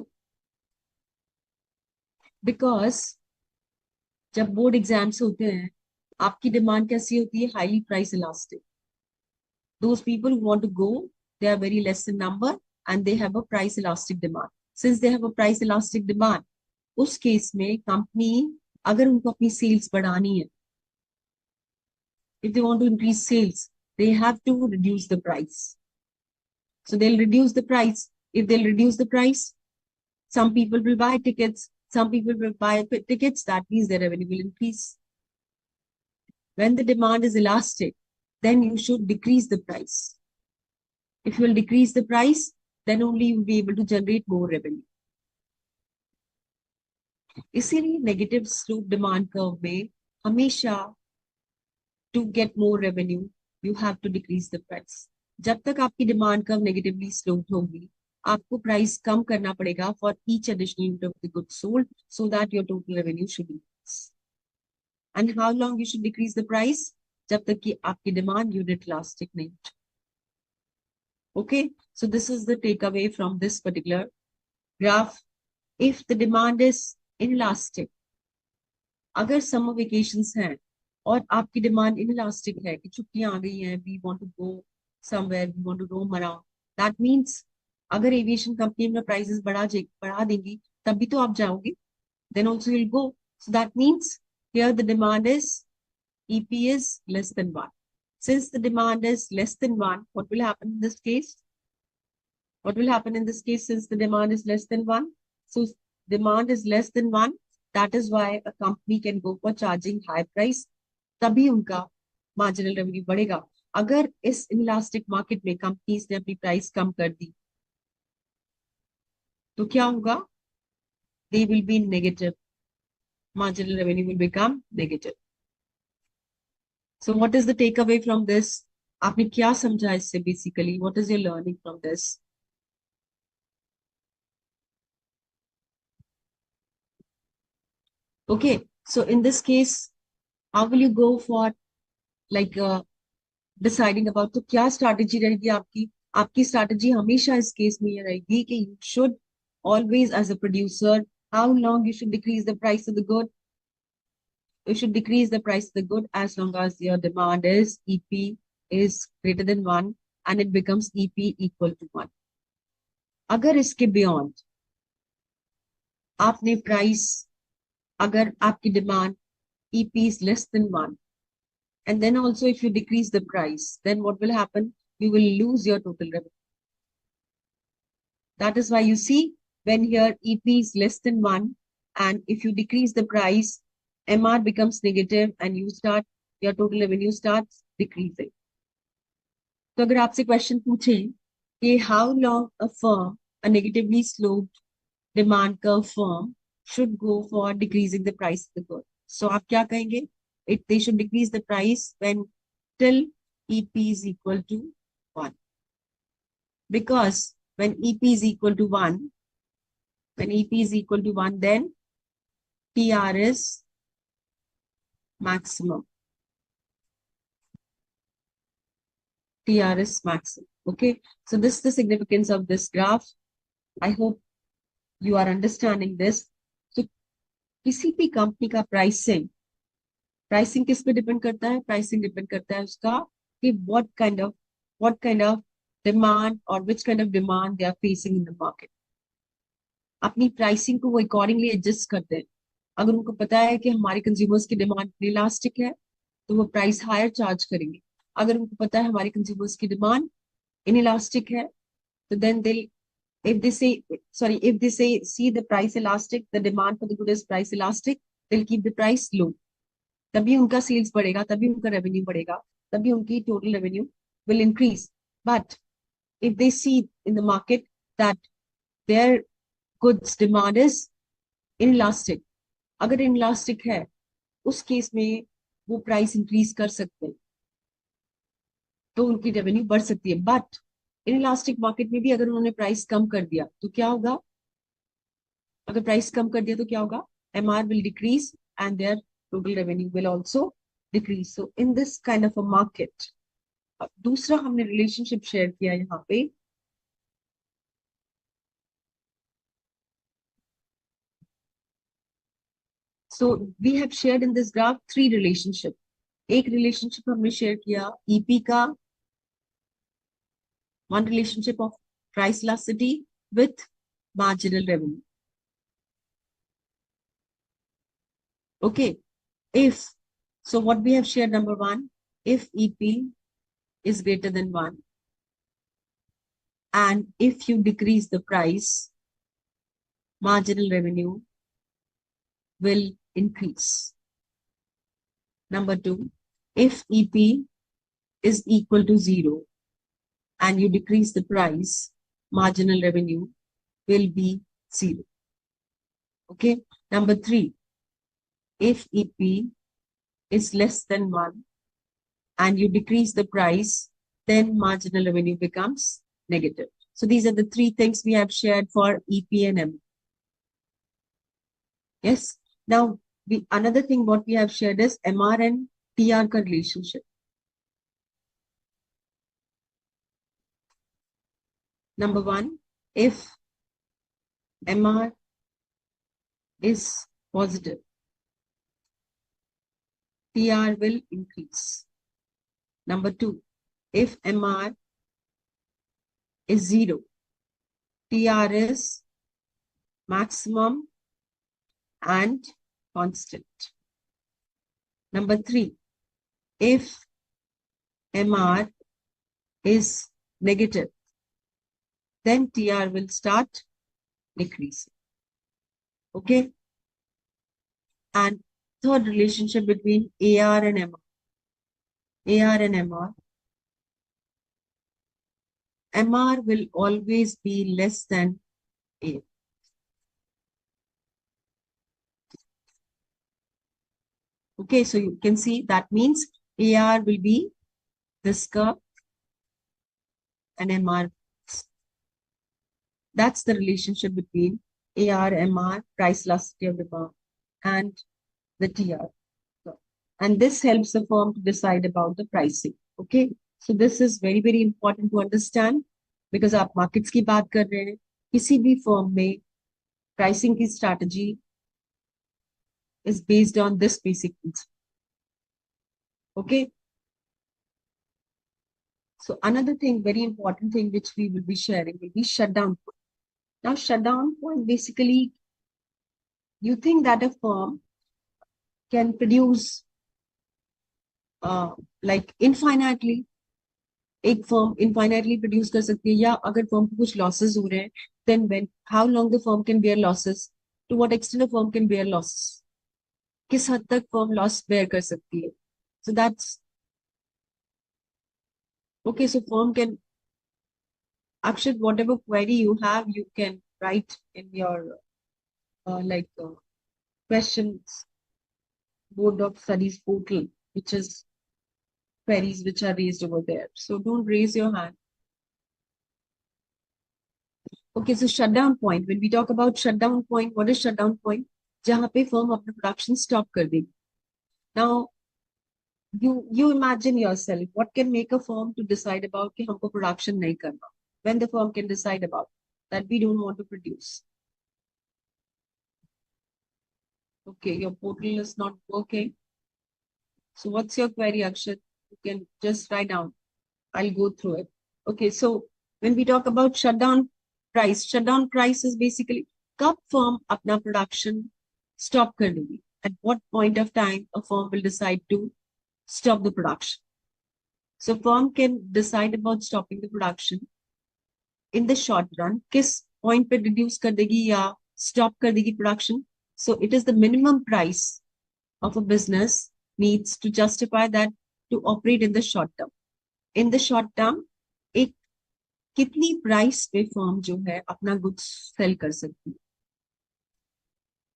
Because जब बोर्ड एग्जाम्स होते हैं, आपकी डिमांड कैसी होती है? Highly price elastic. Those people who want to go, they are very less in number and they have a price elastic demand. Since they have a price elastic demand, उस case में company अगर उनको अपनी sales बढ़ानी है, if they want to increase sales, they have to reduce the price. So they'll reduce the price. If they'll reduce the price, some people will buy tickets, some people will buy tickets, that means their revenue will increase. When the demand is elastic, then you should decrease the price. If you will decrease the price, then only you will be able to generate more revenue. इसीलिए negative slope demand curve में हमेशा to get more revenue, you have to decrease the price. जब तक आपकी demand curve negatively slope होगी, आपको price कम करना पड़ेगा for each additional unit of the goods sold so that your total revenue should increase. And how long you should decrease the price? जब तक कि आपकी डिमांड यूनिट इलास्टिक नहीं हो. Okay, so this is the takeaway from this particular graph. If the demand is inelastic, अगर summer vacations हैं और आपकी डिमांड इनइलास्टिक है कि छुट्टियां आ गई हैं, we want to go somewhere, we want to roam around, that means अगर एविएशन कंपनी में प्राइसेस बढ़ा देंगी, तब भी तो आप जाओगे. then also you'll go. So that means here the demand is EP is less than 1. Since the demand is less than 1, what will happen in this case? What will happen in this case since the demand is less than 1? So demand is less than 1. That is why a company can go for charging high price. तभी उनका marginal revenue बढ़ेगा. अगर इस inelastic market में companies ने अपनी price कम कर दी, तो क्या होगा? They will be negative. Marginal revenue will become negative. So what is the takeaway from this? आपने क्या समझा इससे basically? What is your learning from this? Okay, so in this case, how will you go for like deciding about, तो क्या strategy रहेगी आपकी? आपकी strategy हमेशा इस case में ये रहेगी कि you should always as a producer, how long you should decrease the price of the good? You should decrease the price of the good as long as your demand is EP is greater than 1 and it becomes EP equal to 1. अगर इसके beyond आपने price, अगर आपकी demand EP is less than 1, and then also if you decrease the price, then what will happen? You will lose your total revenue. That is why you see when here EP is less than 1, and if you decrease the price, MR becomes negative and your total revenue starts decreasing. तो अगर आपसे question पूछे कि how long a firm, a negatively sloped demand curve firm should go for decreasing the price of the good. So आप क्या कहेंगे? They should decrease the price when till EP is equal to 1. Because when EP is equal to 1, then TR is maximum. TR is maximum. Okay. So this is the significance of this graph. I hope you are understanding this. So किसी भी company का pricing किस पे depend करता है? Pricing depend करता है उसका कि what kind of demand or which kind of demand they are facing in the market. अपनी प्राइसिंग को वो अकॉर्डिंगली एडजस्ट करते हैं. अगर उनको पता है कि हमारे कंज्यूमर्स की डिमांड इलास्टिक है, तो वो प्राइस हायर चार्ज करेंगे. अगर उनको पता है हमारे कंज्यूमर्स की डिमांड इनइलास्टिक है, तो then they if they say see the price elastic, the demand for the good is price elastic, they'll keep the price low. तभी उनका सेल्स बढ़ेगा, तभी उनका रेवेन्यू बढ़ेगा, तभी उनकी total revenue will increase. But if they see in the market that their goods demand is inelastic, अगर inelastic है, उस केस में वो प्राइस इंक्रीज कर सकते हैं, तो उनकी रेवेन्यू बढ़ सकती है. बट इनइलास्टिक मार्केट में भी अगर उन्होंने प्राइस कम कर दिया तो क्या होगा? अगर प्राइस कम कर दिया तो क्या होगा? MR will decrease and their total revenue will also decrease. So in this kind of a market, दूसरा हमने रिलेशनशिप शेयर किया यहाँ पे. So we have shared in this graph 3 relationship. एक रिलेशनशिप हमने शेयर किया EP का, one relationship of price elasticity with marginal revenue. Okay, so what we have shared, number 1, if EP is greater than 1, and if you decrease the price, marginal revenue will increase. Number 2, if EP is equal to 0 and you decrease the price, marginal revenue will be 0. Okay. Number 3, if EP is less than 1 and you decrease the price, then marginal revenue becomes negative. So these are the 3 things we have shared for EP and M. Yes. Now, another thing what we have shared is MR and TR ka relationship. Number 1, if MR is positive, TR will increase. Number 2, if MR is 0, TR is maximum and constant. Number 3, if MR is negative, then TR will start decreasing. Okay. And third relationship between AR and MR. AR and MR. MR will always be less than A. Okay, so you can see that means AR will be this curve and MR. That's the relationship between AR, MR, price elasticity of demand, and the TR. And this helps the firm to decide about the pricing. Okay, so this is very, very important to understand because आप markets की बात कर रहे हैं, किसी भी firm में pricing की strategy is based on this basic principle. Okay. So another thing, very important thing which we will be sharing will be shutdown point. Now, shutdown point basically, you think that a firm can produce like infinitely. एक firm infinitely produce कर सकती है या अगर firm को कुछ losses हो रहे हैं, then when how long the firm can bear losses, to what extent a firm can bear losses, किस हद तक firm loss bear कर सकती है. So that's okay. So firm can, Akshat, whatever query you have, you can write in your questions board of studies portal, which is queries which are raised over there. So don't raise your hand. Okay, so shutdown point. When we talk about shutdown point, what is shutdown point? जहाँ पे firm अपना production stop कर देगी. Now, you imagine yourself, what can make a firm to decide about कि हमको production नहीं करना? When the firm can decide about that we don't want to produce. Okay, your portal is not working. So what's your query, Akshat? You can just write down. I'll go through it. Okay, so when we talk about shutdown price is basically कब firm अपना production stop कर देगी. At what point of time a firm will decide to stop the production. So firm can decide about stopping the production in the short run. किस point पे reduce कर देगी या stop कर देगी production. So it is the minimum price of a business needs to justify that to operate in the short term. In the short term, एक कितनी price पे फर्म जो है अपना गुड्स सेल कर सकती है.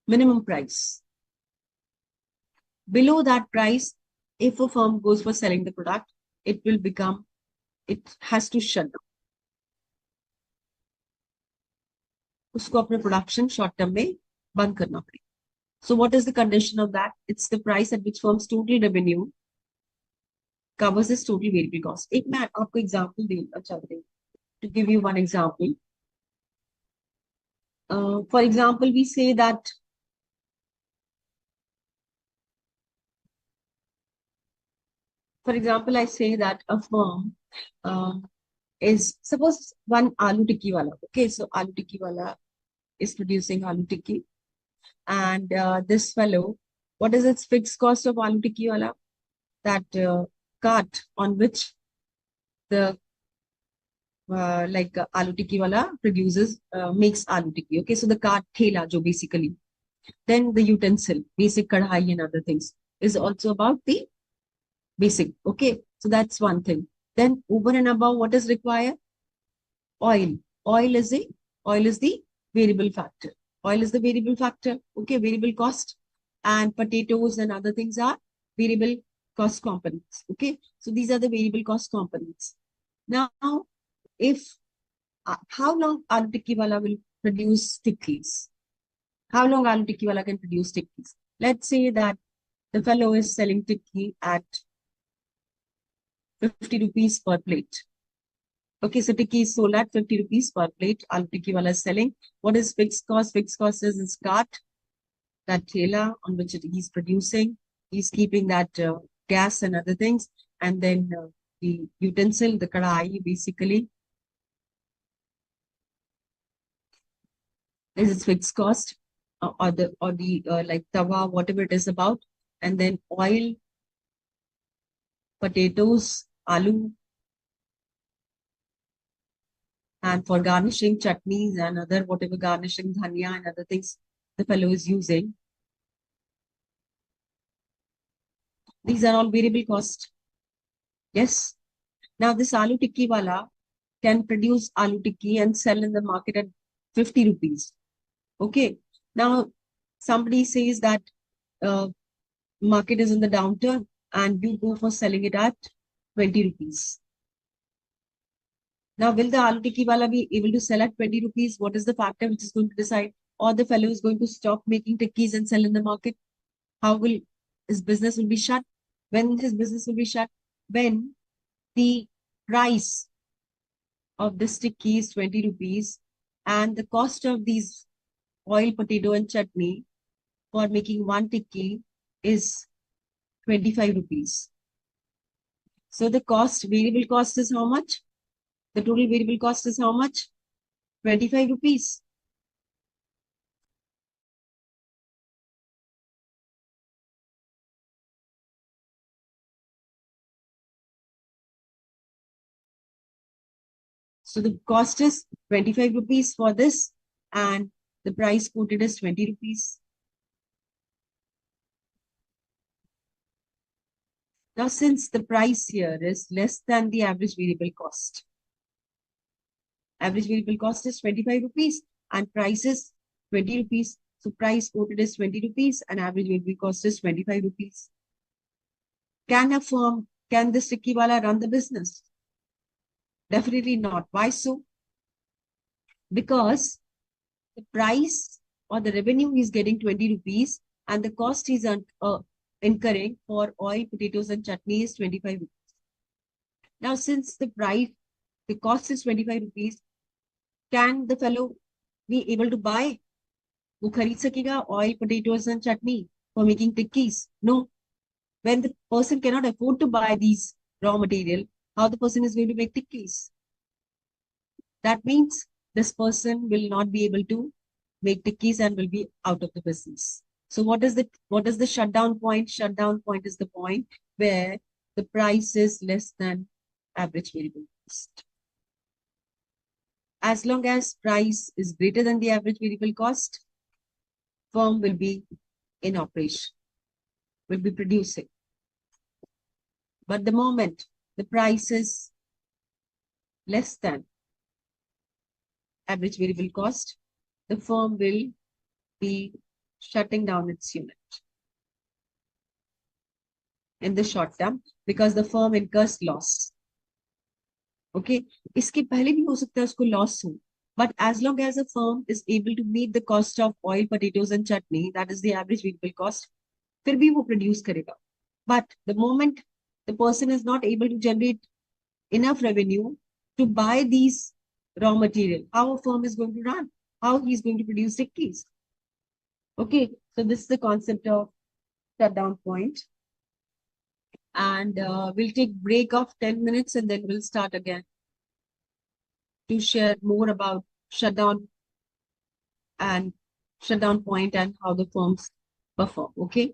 Minimum price. Below that price, if a firm goes for selling the product, it has to shut down. उसको अपने production short term में बंद करना पड़ेगा. So what is the condition of that? It's the price at which firm's total revenue covers its total variable cost. एक मैं आपको example देना चाहती हूँ. To give you one example. For example, we say that I say that a firm is, suppose one aloo tikki wala. Okay, so aloo tikki wala is producing aloo tikki. And this fellow, what is its fixed cost of aloo tikki wala? That cart on which the aloo tikki wala produces, makes aloo tikki. Okay, so the cart thela jo basically. Then the utensil, basic kadhai and other things, is also about the basic. Okay, so that's one thing. Then over and above, what is required? Oil. Oil is the variable factor. Oil is the variable factor. Okay, variable cost. And potatoes and other things are variable cost components. Okay, so these are the variable cost components. Now, if how long aloo tikki wala will produce tikkis? How long aloo tikki wala can produce tikkis? Let's say that the fellow is selling tikki at 50 rupees per plate. Okay, so tikki is sold at 50 rupees per plate. Aloo tikki wala is selling. What is fixed cost? Fixed cost is his cart, that thela on which he's producing. He's keeping that gas and other things. And then the utensil, the kadai, basically is its fixed cost. or the like tawa, whatever it is about, and then oil, potatoes, aloo, and for garnishing chutneys and other whatever garnishing dhania and other things the fellow is using. These are all variable cost. Yes. Now this aloo tikki wala can produce aloo tikki and sell in the market at 50 rupees. Okay. Now somebody says that uh, market is in the downturn and you go for selling it at 20 rupees. Now, will the aloo tikki wala be able to sell at 20 rupees? What is the factor which is going to decide? Or the fellow is going to stop making tikkis and sell in the market? How will his business will be shut? When his business will be shut? When the price of this tikki is 20 rupees and the cost of these oil, potato and chutney for making one tikki is 25 rupees. So the cost, variable cost is how much? The total variable cost is how much? 25 rupees. So the cost is 25 rupees for this and the price quoted is 20 rupees. Now, since the price here is less than the average variable cost is 25 rupees and price is 20 rupees. So price quoted is 20 rupees and average variable cost is 25 rupees. Can this tikkiwala run the business? Definitely not. Why so? Because the price or the revenue is getting 20 rupees and the cost is incurring for oil, potatoes and chutney is 25 rupees. Now, since the cost is 25 rupees, can the fellow be able to buy? वो खरीद सकेगा oil, potatoes and chutney for making tikkis? No. When the person cannot afford to buy these raw material, how the person is going to make tikkis? That means this person will not be able to make tikkis and will be out of the business. So what is the shutdown point? Shutdown point is the point where the price is less than average variable cost. As long as price is greater than the average variable cost, firm will be in operation, will be producing. But the moment the price is less than average variable cost, the firm will be shutting down its unit in the short term because the firm incurs loss. Okay, इसके पहले भी हो सकता है उसको loss हो. But as long as a firm is able to meet the cost of oil, potatoes and chutney, that is the average variable cost, फिर भी वो produce करेगा. But the moment the person is not able to generate enough revenue to buy these raw material, how a firm is going to run? How he is going to produce tikkis? Okay, so this is the concept of shutdown point. And we'll take break of 10 minutes and then we'll start again to share more about shutdown and shutdown point and how the firms perform. Okay.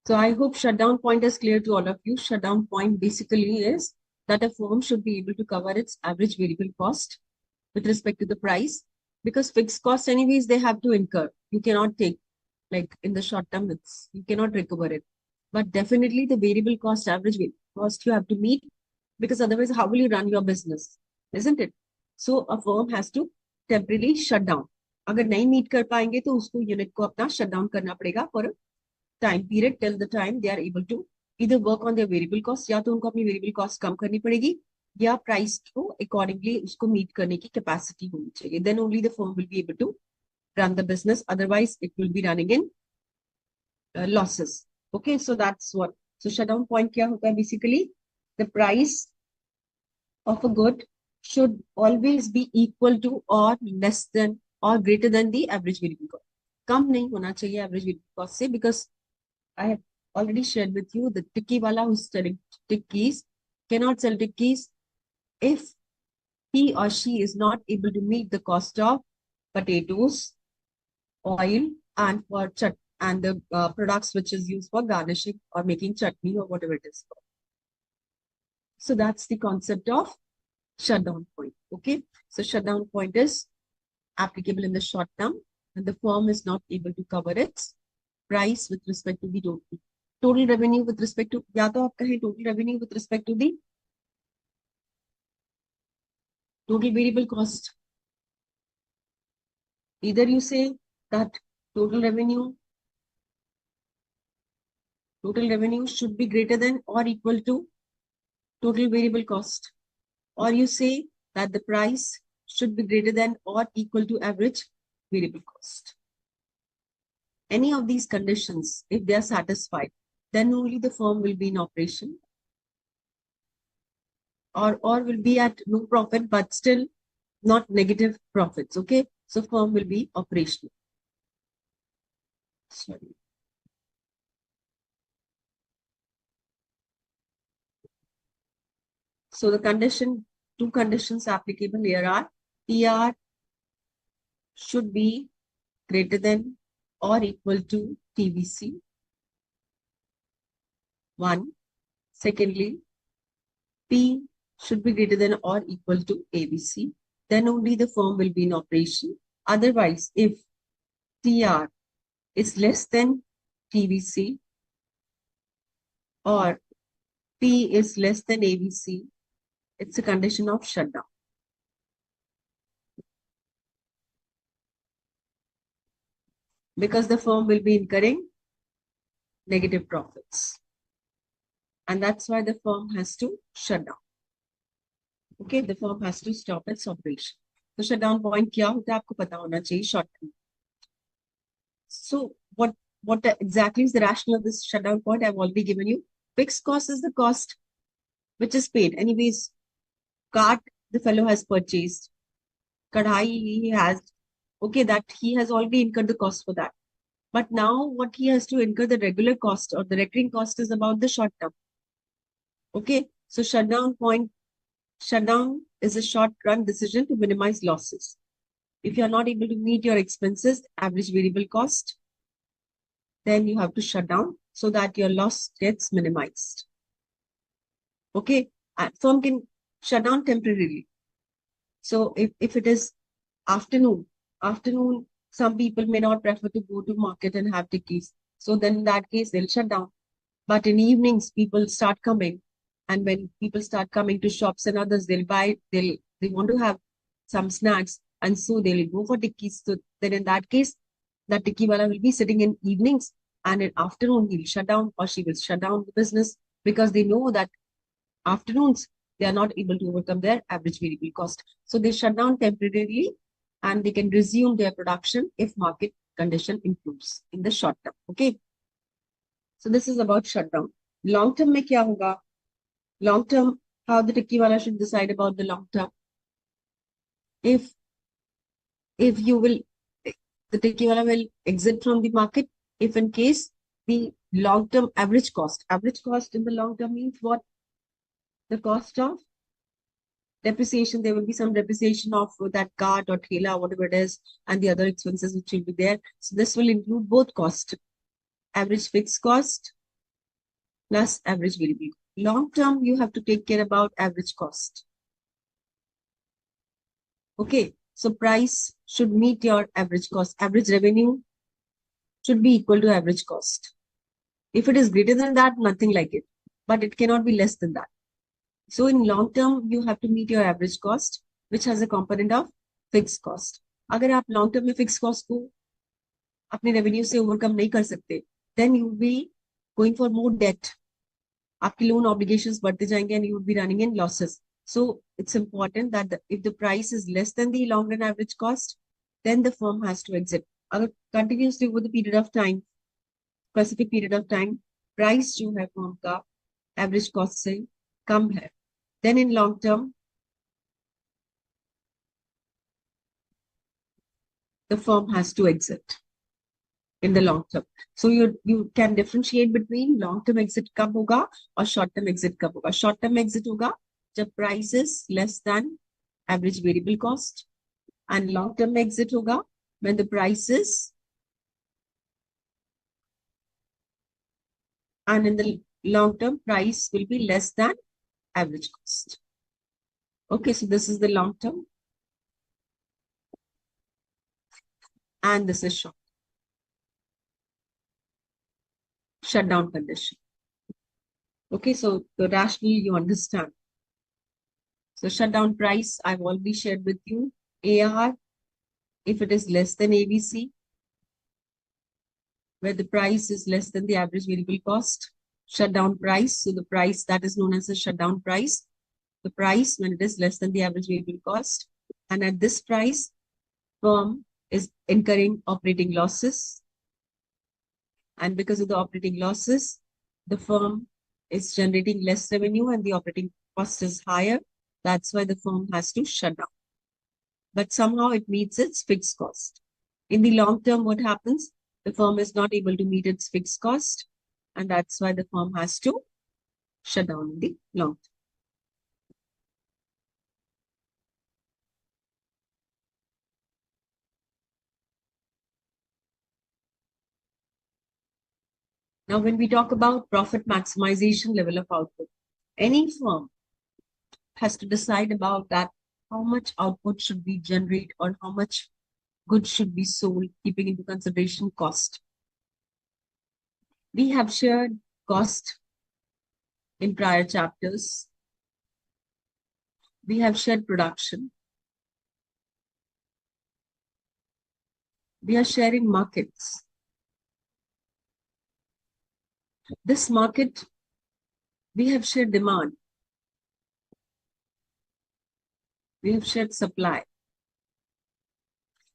So I hope shutdown point is clear to all of you. Shutdown point basically is that a firm should be able to cover its average variable cost with respect to the price, because fixed costs anyways they have to incur. You cannot take, like in the short term, you cannot recover it. But definitely the variable cost, average variable cost you have to meet, because otherwise how will you run your business, isn't it? So a firm has to temporarily shut down. अगर नहीं meet कर पाएंगे तो उसको unit को अपना shut down करना पड़ेगा for time period till the time they are able to इधर work on their variable cost, या तो उनको अपनी वेरिएबल कॉस्ट कम करनी पड़ेगी या प्राइस को अकॉर्डिंगली उसको मीट करने की कैपेसिटी होनी चाहिए. Then only the firm will be able to run the business, otherwise it will be running in losses. Okay, so that's what. So shutdown point kya hota hai? Basically the price of a good should always be equal to or less than or greater than the average variable cost. Kam nahi hona chahiye average variable cost se, because I have already shared with you the tikki wala who's selling tikkis cannot sell tikkis if he or she is not able to meet the cost of potatoes, oil, and for and the products which is used for garnishing or making chutney or whatever it is. So that's the concept of shutdown point. Okay, so shutdown point is applicable in the short term and the firm is not able to cover its price with respect to the total revenue with respect to, या तो आप कहें total revenue with respect to the total variable cost. Either you say that total revenue should be greater than or equal to total variable cost, or you say that the price should be greater than or equal to average variable cost. Any of these conditions, if they are satisfied, then only the firm will be in operation, or will be at no profit but still not negative profits. Okay, so firm will be operational. Sorry. So the two conditions applicable here are TR should be greater than or equal to TVC. One. Secondly, P should be greater than or equal to ABC. Then only the firm will be in operation. Otherwise, if TR is less than TVC or P is less than ABC, it's a condition of shutdown. Because the firm will be incurring negative profits. And that's why the firm has to shut down. Okay, the firm has to stop its operation. So shutdown point क्या होता है आपको पता होना चाहिए short term. So what exactly is the rationale of this shutdown point? I've already given you. Fixed cost is the cost which is paid. Anyways, cart the fellow has purchased. Kadhai he has, okay, that he has already incurred the cost for that. But now what he has to incur the regular cost or the recurring cost is about the short term. Okay, so shutdown is a short run decision to minimize losses. If you are not able to meet your expenses, average variable cost, then you have to shut down so that your loss gets minimized. Okay, and firm can shut down temporarily. So if it is afternoon, some people may not prefer to go to market and have tickets. So then in that case, they'll shut down. But in evenings, people start coming. And when people start coming to shops and others, they want to have some snacks. And so they'll go for tickets. So then in that case, the tikki wala will be sitting in evenings and in afternoon, he'll shut down or she will shut down the business, because they know that afternoons, they are not able to overcome their average variable cost. So they shut down temporarily and they can resume their production if market condition improves in the short term. Okay. So this is about shutdown. Long term mein kya hoga? Long term, how the tikki wala should decide about the long term. If you will, the tikki wala will exit from the market if in case the long term average cost in the long term means what? The cost of depreciation. There will be some depreciation of that cart or thela, whatever it is, and the other expenses which will be there. So this will include both cost, average fixed cost plus average variable. Long term, you have to take care about average cost. Okay, so price should meet your average cost. Average revenue should be equal to average cost. If it is greater than that, nothing like it, but it cannot be less than that. So in long term, you have to meet your average cost, which has a component of fixed cost. अगर आप long term में fixed cost को अपने revenue से overcome नहीं कर सकते, then you will be going for more debt. आपके loan obligations बढ़ते जाएंगे and you would be running in losses. So it's important that if the price is less than the long run average cost, then the firm has to exit. अगर continuously over the period of time, specific period of time, price जो है firm का average cost से कम है, then in long term, the firm has to exit in the long term. So you can differentiate between long term exit कब होगा और short term exit कब होगा. Short term exit होगा जब price is less than average variable cost, and long term exit होगा when the price is, and in the long term price will be less than average cost. Okay, so this is the long term and this is shutdown condition. Okay, so the rationale you understand. So shutdown price, I've already shared with you. AR, if it is less than ABC, where the price is less than the average variable cost. Shutdown price, so the price that is known as a shutdown price, the price when it is less than the average variable cost. And at this price, firm is incurring operating losses. And because of the operating losses, the firm is generating less revenue and the operating cost is higher. That's why the firm has to shut down. But somehow it meets its fixed cost. In the long term, what happens? The firm is not able to meet its fixed cost, and that's why the firm has to shut down in the long term. Now, when we talk about profit maximization level of output, any firm has to decide about that, how much output should we generate or how much goods should be sold, keeping into consideration cost. We have shared cost in prior chapters. We have shared production. We are sharing markets. This market, we have shared demand. We have shared supply.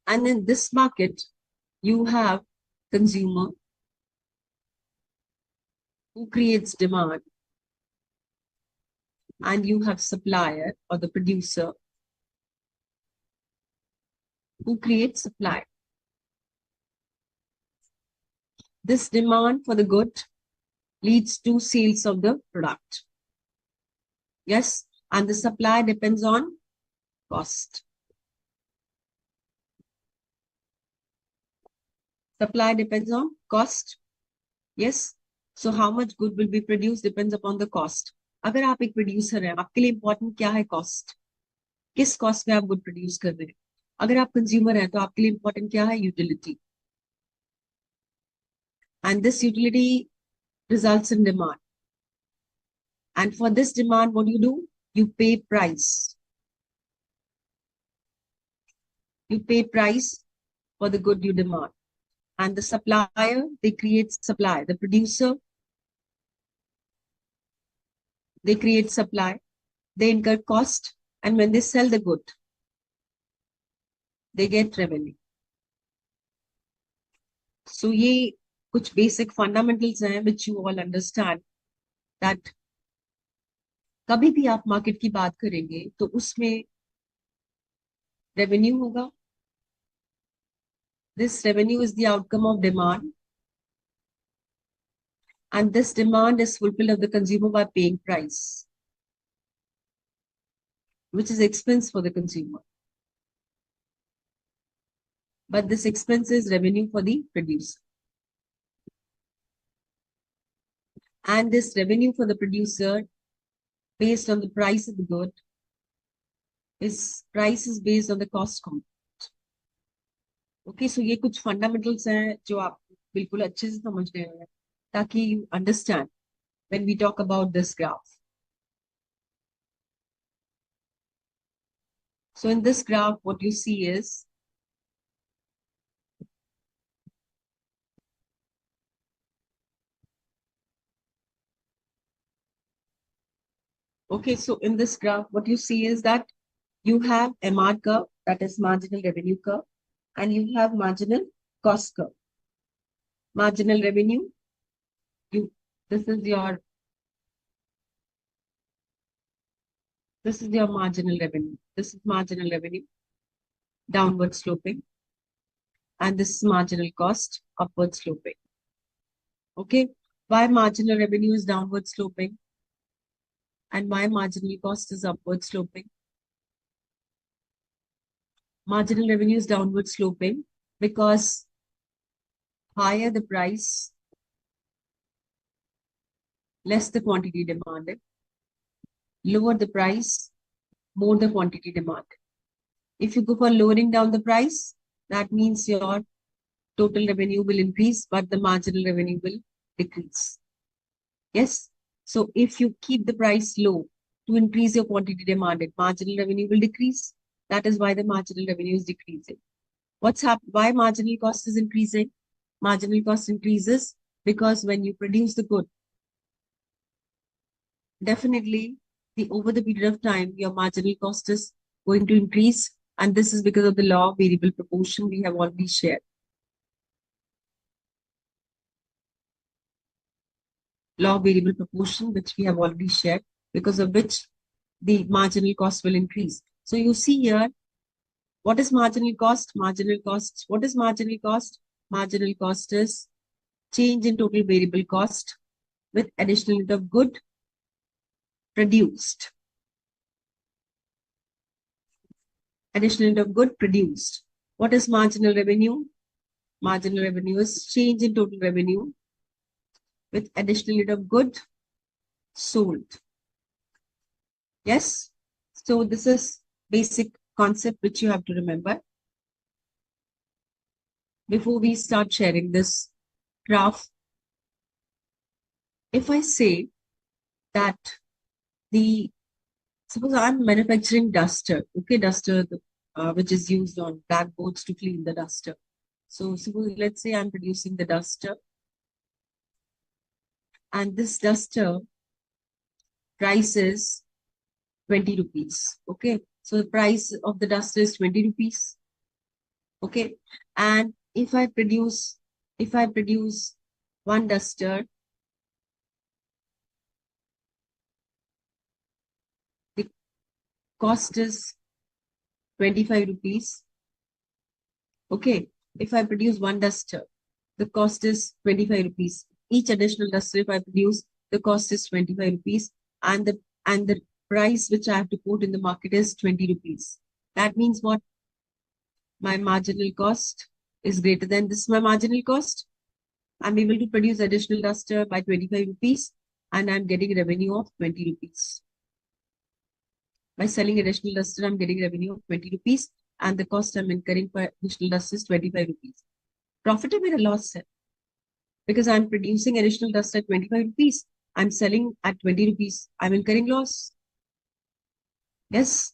And in this market, you have consumer who creates demand, and you have supplier or the producer who creates supply. This demand for the good leads to sales of the product. Yes, and the supply depends on cost. Supply depends on cost. Yes, so how much good will be produced depends upon the cost. अगर आप एक producer हैं, आपके लिए important क्या है? Cost. किस cost में आप गुड प्रोड्यूस कर रहे हैं? अगर आप कंज्यूमर हैं तो आपके लिए इंपॉर्टेंट क्या है? Utility. And this utility results in demand. And for this demand, what do? You pay price. You pay price for the good you demand. And the supplier, they create supply. The producer, they create supply. They incur cost. And when they sell the good, they get revenue. So ये कुछ basic fundamentals हैं which you all understand that कभी भी आप market की बात करेंगे तो उसमें रेवेन्यू होगा. This revenue is the outcome of demand. And this demand is fulfilled of the consumer by paying price, which is expense for the consumer. But this expense is revenue for the producer. And this revenue for the producer based on the price of the good price is based on the cost component. Okay, so ये कुछ fundamentals हैं जो आप बिल्कुल अच्छे से समझ गए हैं ताकि you understand when we talk about this graph. So in this graph, what you see is okay, so in this graph, what you see is that you have MR curve, that is marginal revenue curve, and you have marginal cost curve. Marginal revenue, you this is your marginal revenue. This is marginal revenue, downward sloping, and this is marginal cost, upward sloping. Okay, why marginal revenue is downward sloping and why marginal cost is upward sloping? Marginal revenue is downward sloping because higher the price, less the quantity demanded. Lower the price, more the quantity demanded. If you go for lowering down the price, that means your total revenue will increase, but the marginal revenue will decrease. Yes. So if you keep the price low to increase your quantity demanded, marginal revenue will decrease. That is why the marginal revenue is decreasing. What's happened? Why marginal cost is increasing? Marginal cost increases because when you produce the good, definitely over the period of time, your marginal cost is going to increase. And this is because of the law of variable proportion we have already shared. Law of variable proportion, which we have already shared, because of which the marginal cost will increase. So you see here, what is marginal cost? Marginal cost. What is marginal cost? Marginal cost is change in total variable cost with additional unit of good produced. Additional unit of good produced. What is marginal revenue? Marginal revenue is change in total revenue with additional unit of good sold. Yes. So this is basic concept which you have to remember. Before we start sharing this graph, if I say that suppose I'm manufacturing duster, okay, duster, which is used on blackboards to clean the duster. So suppose, let's say I'm producing the duster, and this duster price is 20 rupees, okay. So the price of the duster is 20 rupees, okay. And if I produce one duster, the cost is 25 rupees. Okay. If I produce one duster, the cost is 25 rupees. Each additional duster, if I produce, the cost is 25 rupees. And the price which I have to quote in the market is 20 rupees. That means what? My marginal cost is greater than this, my marginal cost. I'm able to produce additional duster by 25 rupees and I'm getting revenue of 20 rupees. By selling additional duster, I'm getting revenue of 20 rupees and the cost I'm incurring for additional duster is 25 rupees. Profit है मेरा loss है because I'm producing additional dust at 25 rupees. I'm selling at 20 rupees. I'm incurring loss. Yes.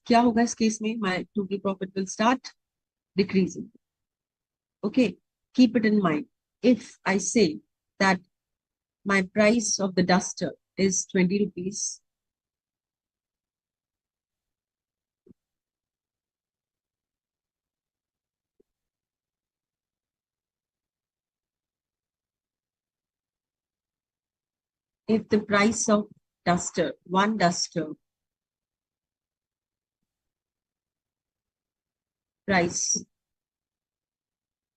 क्या होगा इस case में? My total profit will start decreasing. Okay. Keep it in mind. If I say that my price of the duster is 20 rupees, if the price of duster, one duster price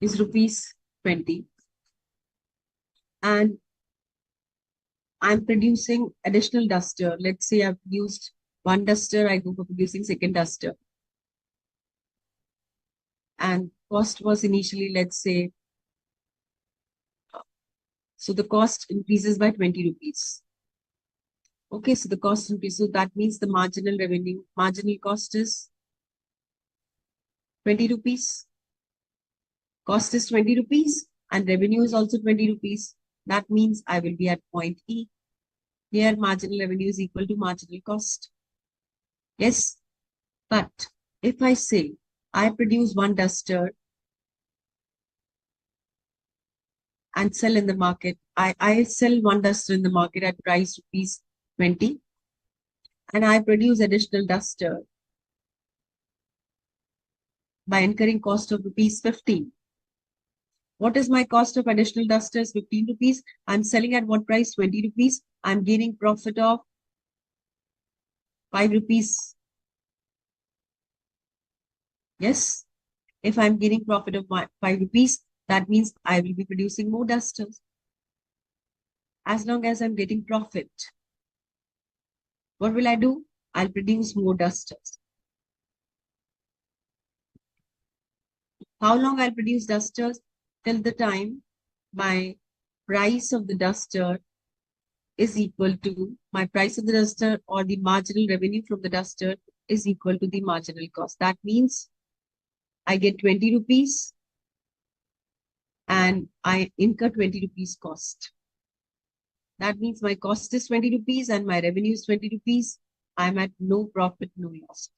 is rupees 20 and I'm producing additional duster. Let's say I've used one duster, I go for producing second duster. And cost was initially, let's say, So the cost increases by 20 rupees. Okay, so the cost increase. So that means the marginal cost is 20 rupees. Cost is 20 rupees and revenue is also 20 rupees. That means I will be at point E. Here, marginal revenue is equal to marginal cost. Yes, but if I say I produce one duster and sell in the market, I sell one duster in the market at price rupees 20 and I produce additional duster by incurring cost of rupees 15. What is my cost of additional dusters? 15 rupees. I'm selling at what price? 20 rupees. I'm gaining profit of 5 rupees. Yes. If I'm gaining profit of 5 rupees, that means I will be producing more dusters. As long as I'm getting profit, what will I do? I'll produce more dusters. How long I'll produce dusters? Till the time my price of the duster is equal to my price of the duster, or the marginal revenue from the duster is equal to the marginal cost. That means I get 20 rupees and I incur 20 rupees cost. That means my cost is 20 rupees and my revenue is 20 rupees. I'm at no profit, no loss.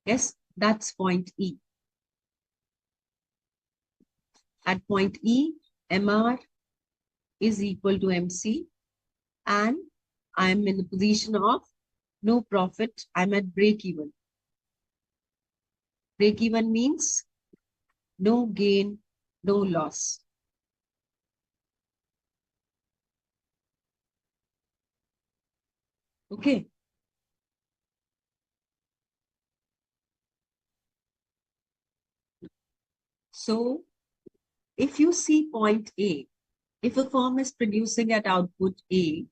Yes, that's point E. At point E, MR is equal to MC and I'm in the position of no profit. I'm at break even. Break even means no gain, no loss. Okay. So if you see point A, if a firm is producing at output A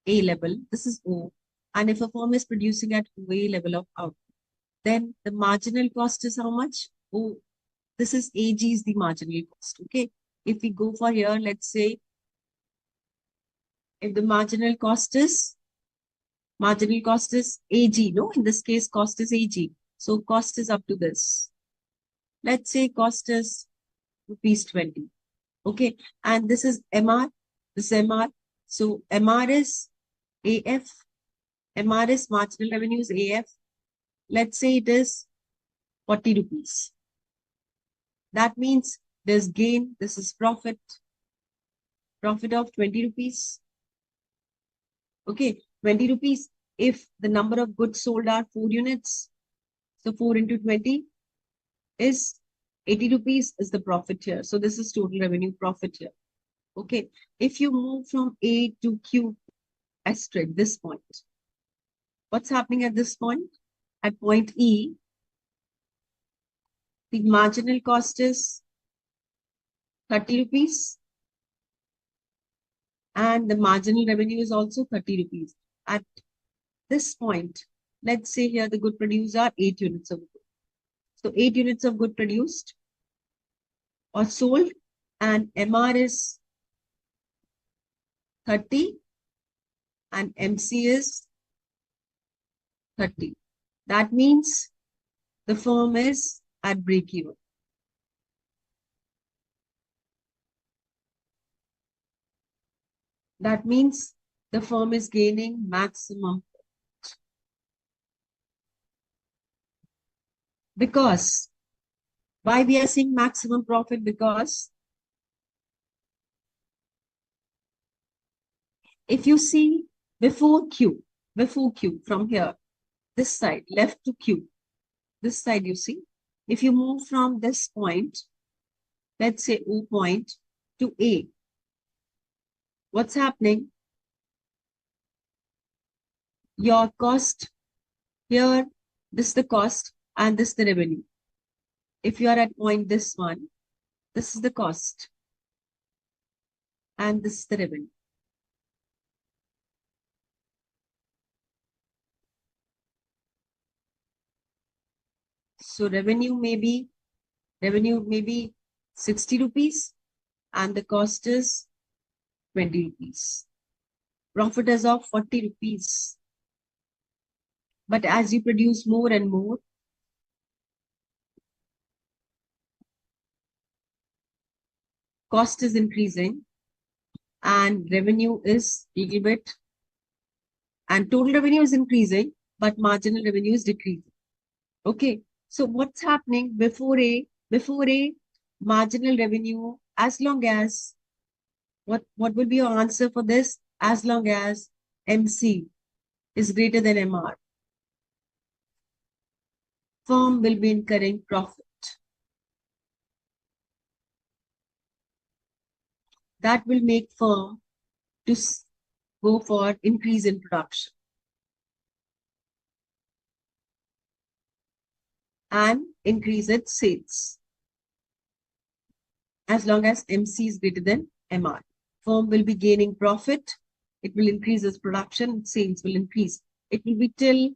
level, this is O, and if a firm is producing at OA level of output, then the marginal cost is how much? O. This is AG is the marginal cost. Okay. If we go for here, let's say if the marginal cost is AG, no, in this case, cost is AG. So cost is up to this. Let's say cost is rupees 20. Okay. And this is MR, this is MR. So MR is AF, MR is marginal revenue is AF. Let's say it is 40 rupees. That means there's gain, this is profit of 20 rupees. Okay, 20 rupees. If the number of goods sold are 4 units, so 4 into 20 is 80 rupees is the profit here. So this is total revenue profit here. Okay, if you move from A to Q asterisk, this point, what's happening at this point? At point E, the marginal cost is 30 rupees and the marginal revenue is also 30 rupees. At this point, let's say here the good produced are 8 units of good. So 8 units of good produced or sold and MR is 30 and MC is 30. That means the firm is at break even. That means the firm is gaining maximum. Because why we are seeing maximum profit? Because if you see before Q from here, this side left to Q, this side you see, if you move from this point, let's say O point to A, what's happening? Your cost here, this is the cost and this is the revenue. If you are at point this one, this is the cost and this is the revenue. So revenue may be Revenue may be 60 rupees and the cost is 20 rupees. Profit is of 40 rupees. But as you produce more and more, cost is increasing and revenue is a little bit, and total revenue is increasing, but marginal revenue is decreasing. Okay. So what's happening before a marginal revenue, as long as what will be your answer for this? As long as MC is greater than MR, firm will be incurring profit. That will make firm to go for increase in production and increase its sales. As long as MC is greater than MR, firm will be gaining profit. It will increase its production. Sales will increase. It will be till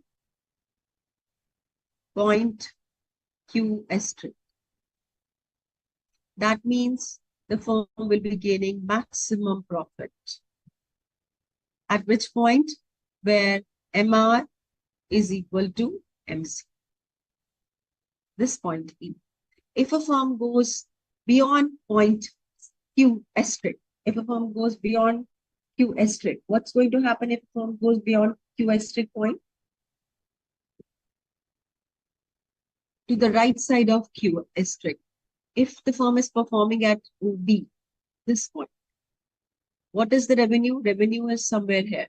point Q asterisk. That means the firm will be gaining maximum profit. At which point? Where MR is equal to MC. This point E. If a firm goes beyond point Q asterisk, if a firm goes beyond Q asterisk, what's going to happen if a firm goes beyond Q asterisk point? To the right side of Q asterisk. If the firm is performing at OB, this point, what is the revenue? Revenue is somewhere here.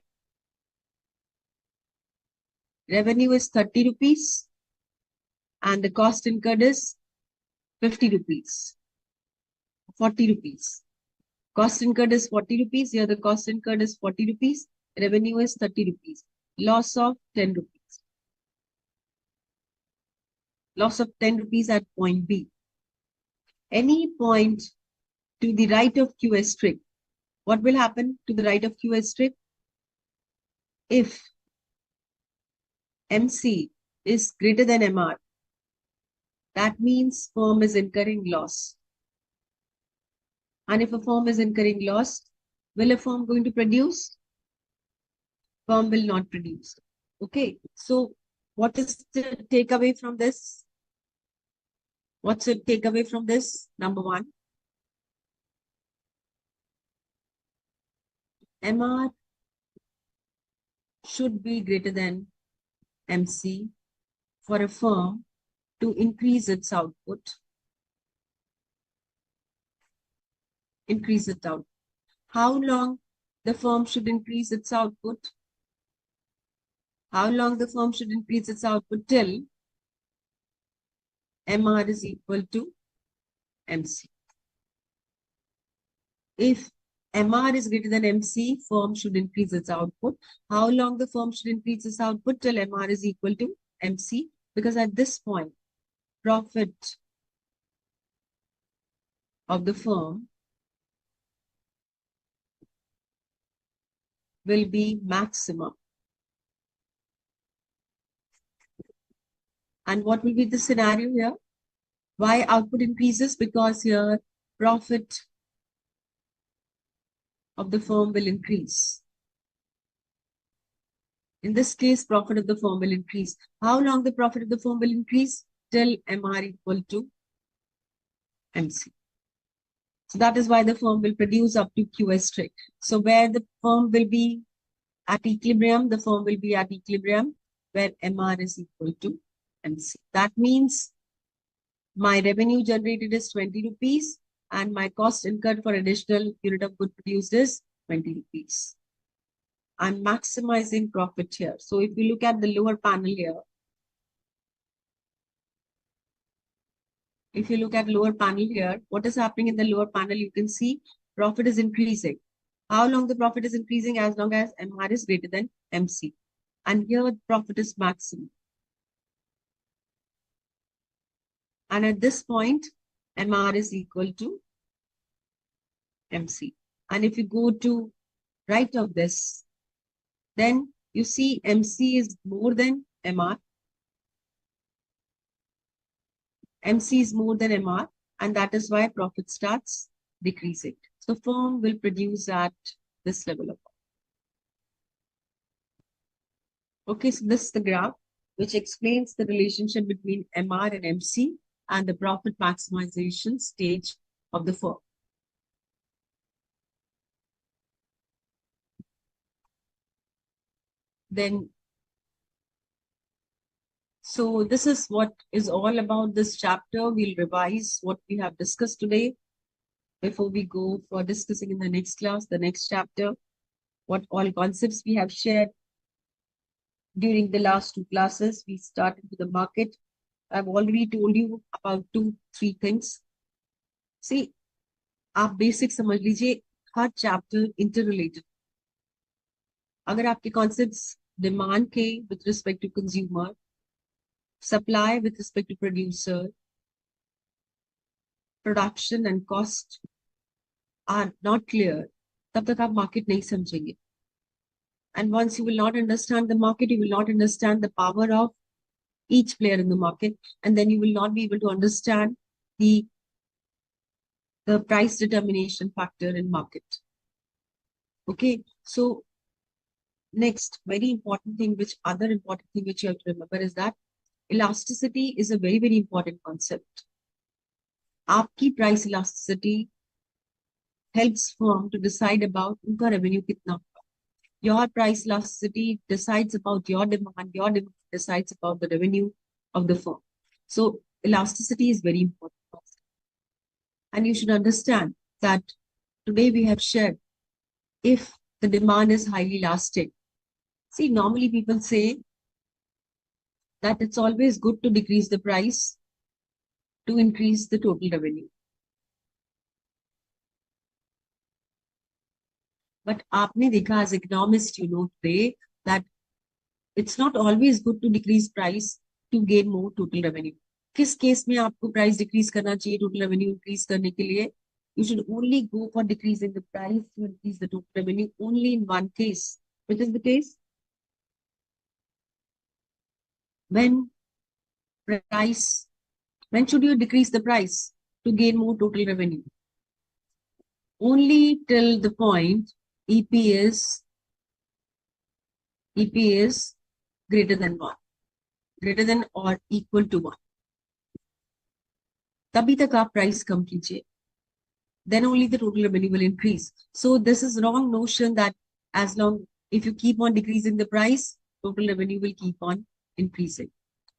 Revenue is 30 rupees and the cost incurred is 50 rupees, 40 rupees. Cost incurred is 40 rupees. Here the cost incurred is 40 rupees. Revenue is 30 rupees. Loss of 10 rupees. Loss of 10 rupees at point B. Any point to the right of Q asterisk. What will happen to the right of Q asterisk? If MC is greater than MR, that means firm is incurring loss. And if a firm is incurring loss, will a firm going to produce? Firm will not produce. Okay. So what is the takeaway from this? What's the takeaway from this? Number one, MR should be greater than MC for a firm to increase its output. Increase its output. How long the firm should increase its output? How long the firm should increase its output? Till MR is equal to MC. If MR is greater than MC, firm should increase its output. How long the firm should increase its output? Till MR is equal to MC. Because at this point, profit of the firm will be maximum. And what will be the scenario here? Why output increases? Because here profit of the firm will increase. In this case, profit of the firm will increase. How long the profit of the firm will increase? Till MR equal to MC. So that is why the firm will produce up to Q asterisk. So where the firm will be at equilibrium, the firm will be at equilibrium where MR is equal to MC. That means my revenue generated is 20 rupees and my cost incurred for additional unit of good produced is 20 rupees. I'm maximizing profit here. So if you look at the lower panel here, if you look at lower panel here, what is happening in the lower panel? You can see profit is increasing. How long the profit is increasing? As long as MR is greater than MC. And here profit is maximum. And at this point, MR is equal to MC. And if you go to right of this, then you see MC is more than MR. MC is more than MR, and that is why profit starts decreasing. So firm will produce at this level of. Okay, so this is the graph which explains the relationship between MR and MC and the profit maximization stage of the firm. Then, so this is what is all about this chapter. We'll revise what we have discussed today before we go for discussing in the next class, the next chapter, what all concepts we have shared during the last two classes. We started with the market. I've already told you about 2-3 things. See, आप basic समझ लीजिए, हर chapter interrelated. अगर आपके concepts demand के with respect to consumer, supply with respect to producer, production and cost are not clear, तब तक आप मार्केट नहीं समझेंगे. And once you will not understand the market, you will not understand the power of each player in the market, and then you will not be able to understand the price determination factor in market. Okay, so next very important thing, other important thing which you have to remember is that elasticity is a very, very important concept. आपकी price elasticity helps firm to decide about उनका revenue कितना होगा. Your price elasticity decides about your demand decides about the revenue of the firm. So elasticity is very important. And you should understand that today we have shared if the demand is highly elastic. See, normally people say that it's always good to decrease the price to increase the total revenue. But aapne dekha as economist, you know today that it's not always good to decrease price to gain more total revenue. किस case में आपको price decrease करना चाहिए total revenue increase करने के लिए? You should only go for decreasing the price to increase the total revenue only in one case, which is the case when should you decrease the price to gain more total revenue? Only till the point EP is greater than 1, greater than or equal to 1. तभी तक आप price कम कीजिए, then only the total revenue will increase. So this is wrong notion that as long if you keep on decreasing the price, total revenue will keep on increasing.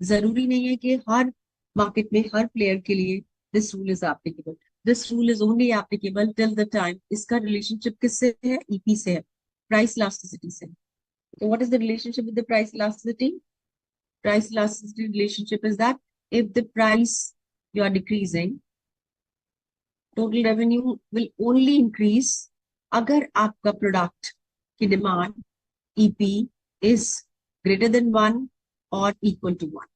जरूरी नहीं है कि हर market में हर player के लिए this rule is applicable. This rule is only applicable till the time इसका relationship किससे है? EP से है, price elasticity से. So what is the relationship with the price elasticity? Price elasticity relationship is that if the price you are decreasing, total revenue will only increase अगर आपका product की demand EP is greater than 1 or equal to 1.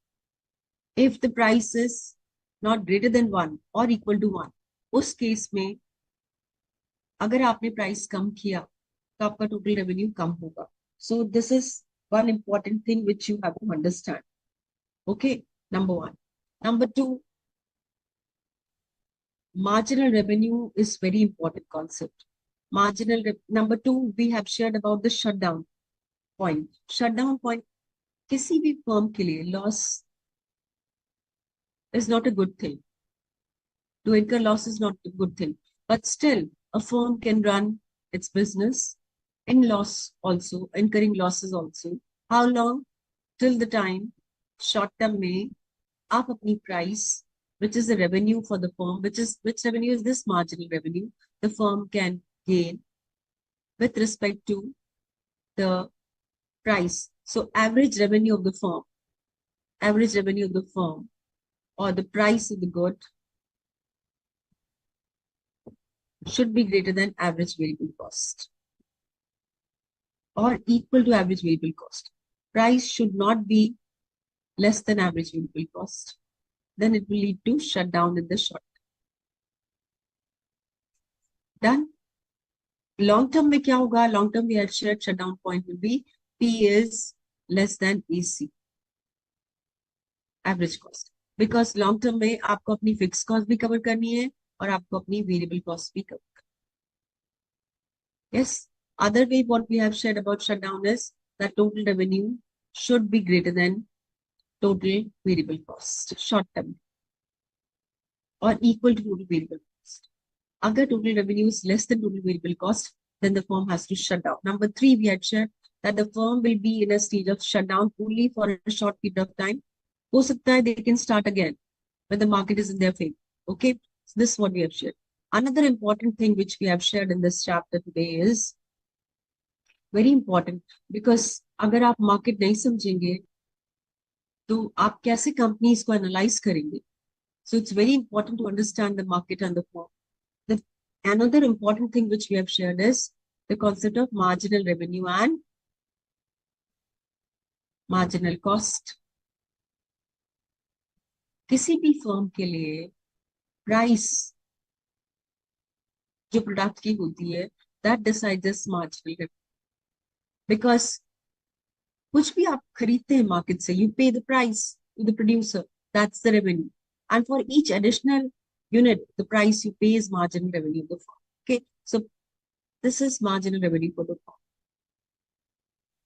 If the price is not greater than 1 or equal to 1, उस case में अगर आपने price कम किया तो आपका टोटल रेवेन्यू कम होगा. So this is one important thing which you have to understand. Okay, number 1. Number 2, marginal revenue is very important concept. Number 2, we have shared about the shutdown point. Shutdown point, किसी भी firm के लिए loss is not a good thing. To incur loss is not a good thing. But still, a firm can run its business in loss also, incurring losses also. How long? Till the time, short term में आप अपनी price, which is the revenue for the firm, which revenue is this marginal revenue, the firm can gain with respect to the price. So average revenue of the firm, or the price of the good should be greater than average variable cost or equal to average variable cost. Price should not be less than average variable cost. Then it will lead to shutdown in the short term. Done. Long term में क्या होगा? Long term we have shared shutdown point will be P is less than AC, average cost. Because long term में आपको अपनी fix cost भी cover करनी है और आपको अपनी वेरिएबल कॉस्ट भी cover. Yes. Other way, what we have shared about shutdown is that total revenue should be greater than total variable cost, short term, or equal to total variable cost. Agar total revenue is less than total variable cost, then the firm has to shut down. Number three, we had shared that the firm will be in a stage of shutdown only for a short period of time. Ho sakta hai they can start again when the market is in their favor. Okay, so this is what we have shared. Another important thing which we have shared in this chapter today is very important because अगर आप market नहीं समझेंगे तो आप कैसे companies को analyze करेंगे? So it's very important to understand the market and the firm. The another important thing which we have shared is the concept of marginal revenue and marginal cost. किसी भी firm के लिए price जो product की होती है that decides this marginal revenue. Because कुछ भी आप खरीदते हैं market से, you pay the price to the producer, that's the revenue. And for each additional unit, the price you pay is marginal revenue of the firm. Okay, so this is marginal revenue for the firm.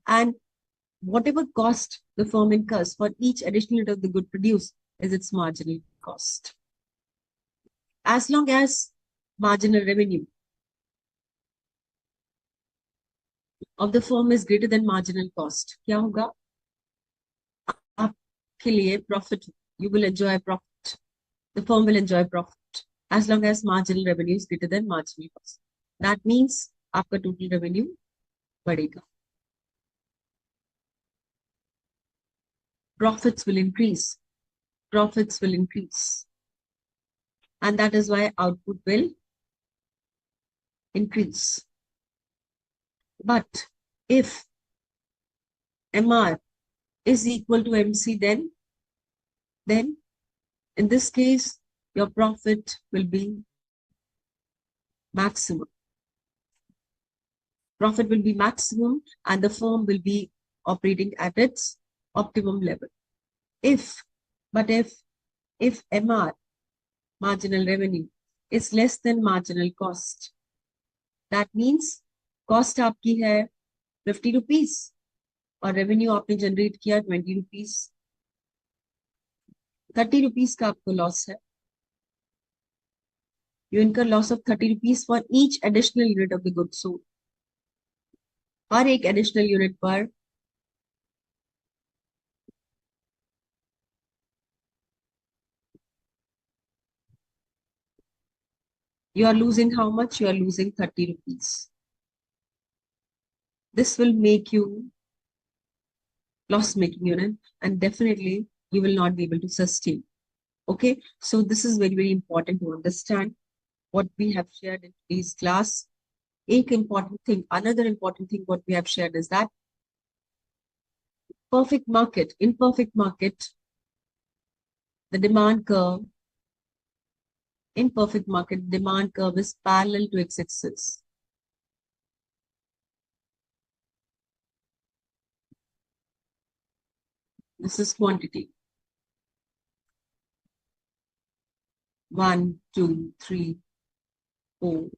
And whatever cost the firm incurs for each additional unit of the good produced is its marginal cost. As long as marginal revenue of the firm is greater than marginal cost, क्या होगा? आपके लिए profit, you will enjoy profit. The firm will enjoy profit as long as marginal revenue is greater than marginal cost. That means आपका total revenue बढ़ेगा. Profits will increase. Profits will increase. And that is why output will increase. But if MR is equal to MC, then in this case, your profit will be maximum. Profit will be maximum and the firm will be operating at its optimum level. If MR, marginal revenue, is less than marginal cost, that means cost आपकी है 50 rupees और revenue आपने generate किया 20 rupees. 30 rupees का आपको loss है. You incur loss of 30 rupees for each additional unit of the goods sold. हर एक additional unit पर you are losing how much? You are losing 30 rupees. This will make you loss-making unit and definitely you will not be able to sustain. Okay, so this is very, very important to understand what we have shared in today's class. Another important thing what we have shared is that imperfect market, the demand curve, imperfect market demand curve is parallel to x-axis. This is quantity. 1, 2, 3, 4.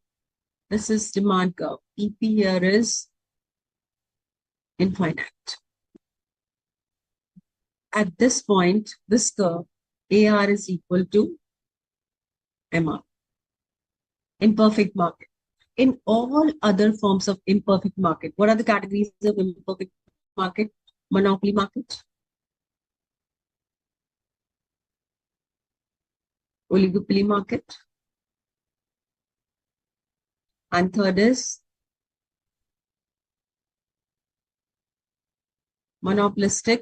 This is demand curve. EP here is infinite. At this point, this curve, AR is equal to MR. Imperfect market. In all other forms of imperfect market, what are the categories of imperfect market? Monopoly market, oligopoly market, and third is monopolistic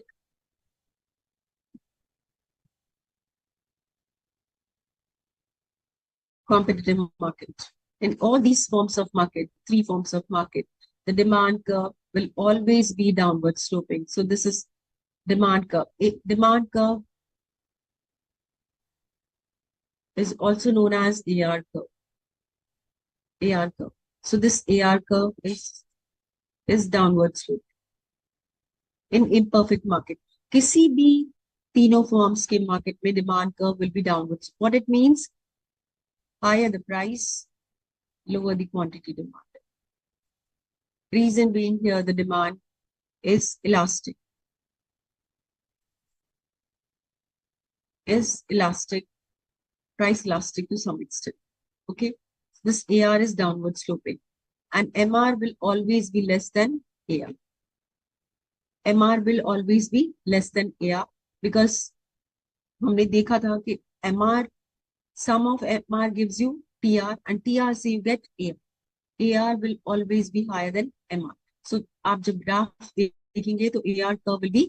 competitive market. In all these forms of market, three forms of market, the demand curve will always be downward sloping. So this is demand curve. Demand curve is also known as AR curve. AR curve. So this AR curve is downward slope in imperfect market. किसी भी तीनों forms के market में demand curve will be downwards. What it means, higher the price, lower the quantity demand. Reason being here, the demand is elastic. Is elastic, price elastic to some extent. Okay, this AR is downward sloping, and MR will always be less than AR. MR will always be less than AR because हमने देखा था कि MR, sum of MR gives you TR, and TR से you get AR. AR will always be higher than MR. So आप जब graph देखेंगे तो AR curve will be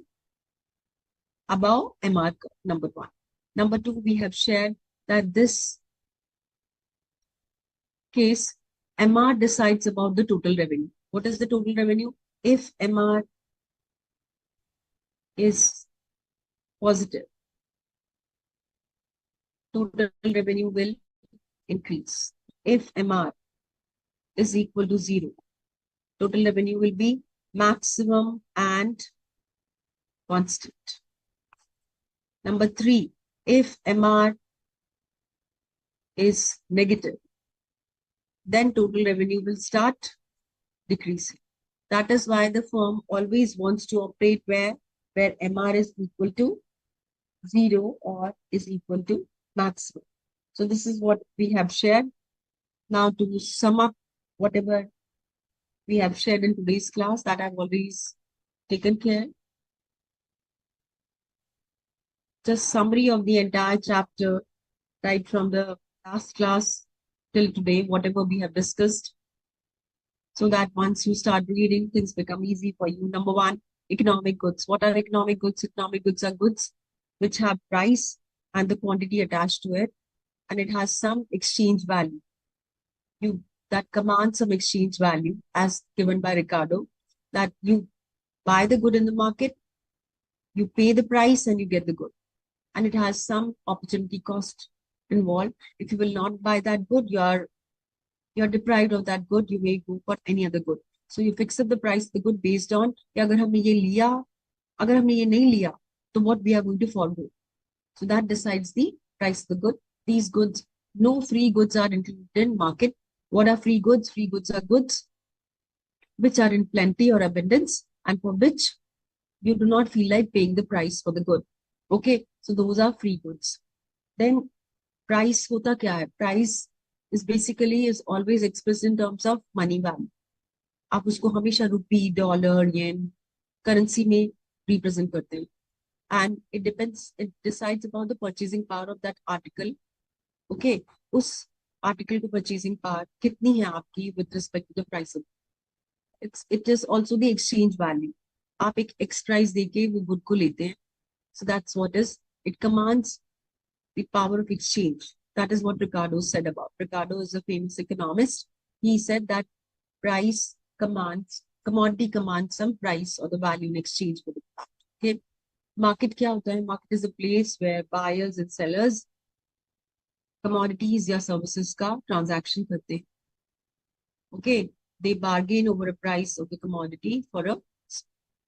above MR curve, number one. Number two, we have shared that this case, MR decides about the total revenue. What is the total revenue? If MR is positive, total revenue will increase. If MR is equal to 0, total revenue will be maximum and constant. Number three, if MR is negative, then total revenue will start decreasing. That is why the firm always wants to operate where MR is equal to 0 or is equal to maximum. So this is what we have shared. Now to sum up whatever we have shared in today's class that I've always taken care. Just summary of the entire chapter, right from the last class till today, whatever we have discussed, so that once you start reading, things become easy for you. Number one, economic goods. What are economic goods? Economic goods are goods which have price and the quantity attached to it, and it has some exchange value. That commands some exchange value as given by Ricardo, that you buy the good in the market, you pay the price and you get the good. And it has some opportunity cost involved. If you will not buy that good, you're deprived of that good, you may go for any other good. So you fix up the price of the good based on agar humne ye liya, agar humne ye nahi liya, so what we are going to forgo. So that decides the price of the good. These goods, no free goods are included in market. What are free goods? Free goods are goods which are in plenty or abundance and for which you do not feel like paying the price for the good. Okay, so those are free goods. Then price hota kya hai? Price is basically is always expressed in terms of money value. आप उसको हमेशा रुपी, dollar, येन, currency में represent करते हैं. And it decides about the purchasing power of that article. Okay, उस article को purchasing power कितनी है आपकी with respect to the price of it is also the exchange value. आप एक X price देके वो good को लेते हैं. So that's what is, it commands the power of exchange. That is what Ricardo said about. Ricardo is a famous economist. He said that price commands, commodity commands some price or the value in exchange for the product. Okay. Market क्या होता है? Market is a place where buyers and sellers commodities या services का transaction करते हैं. Okay. They bargain over a price of the commodity for a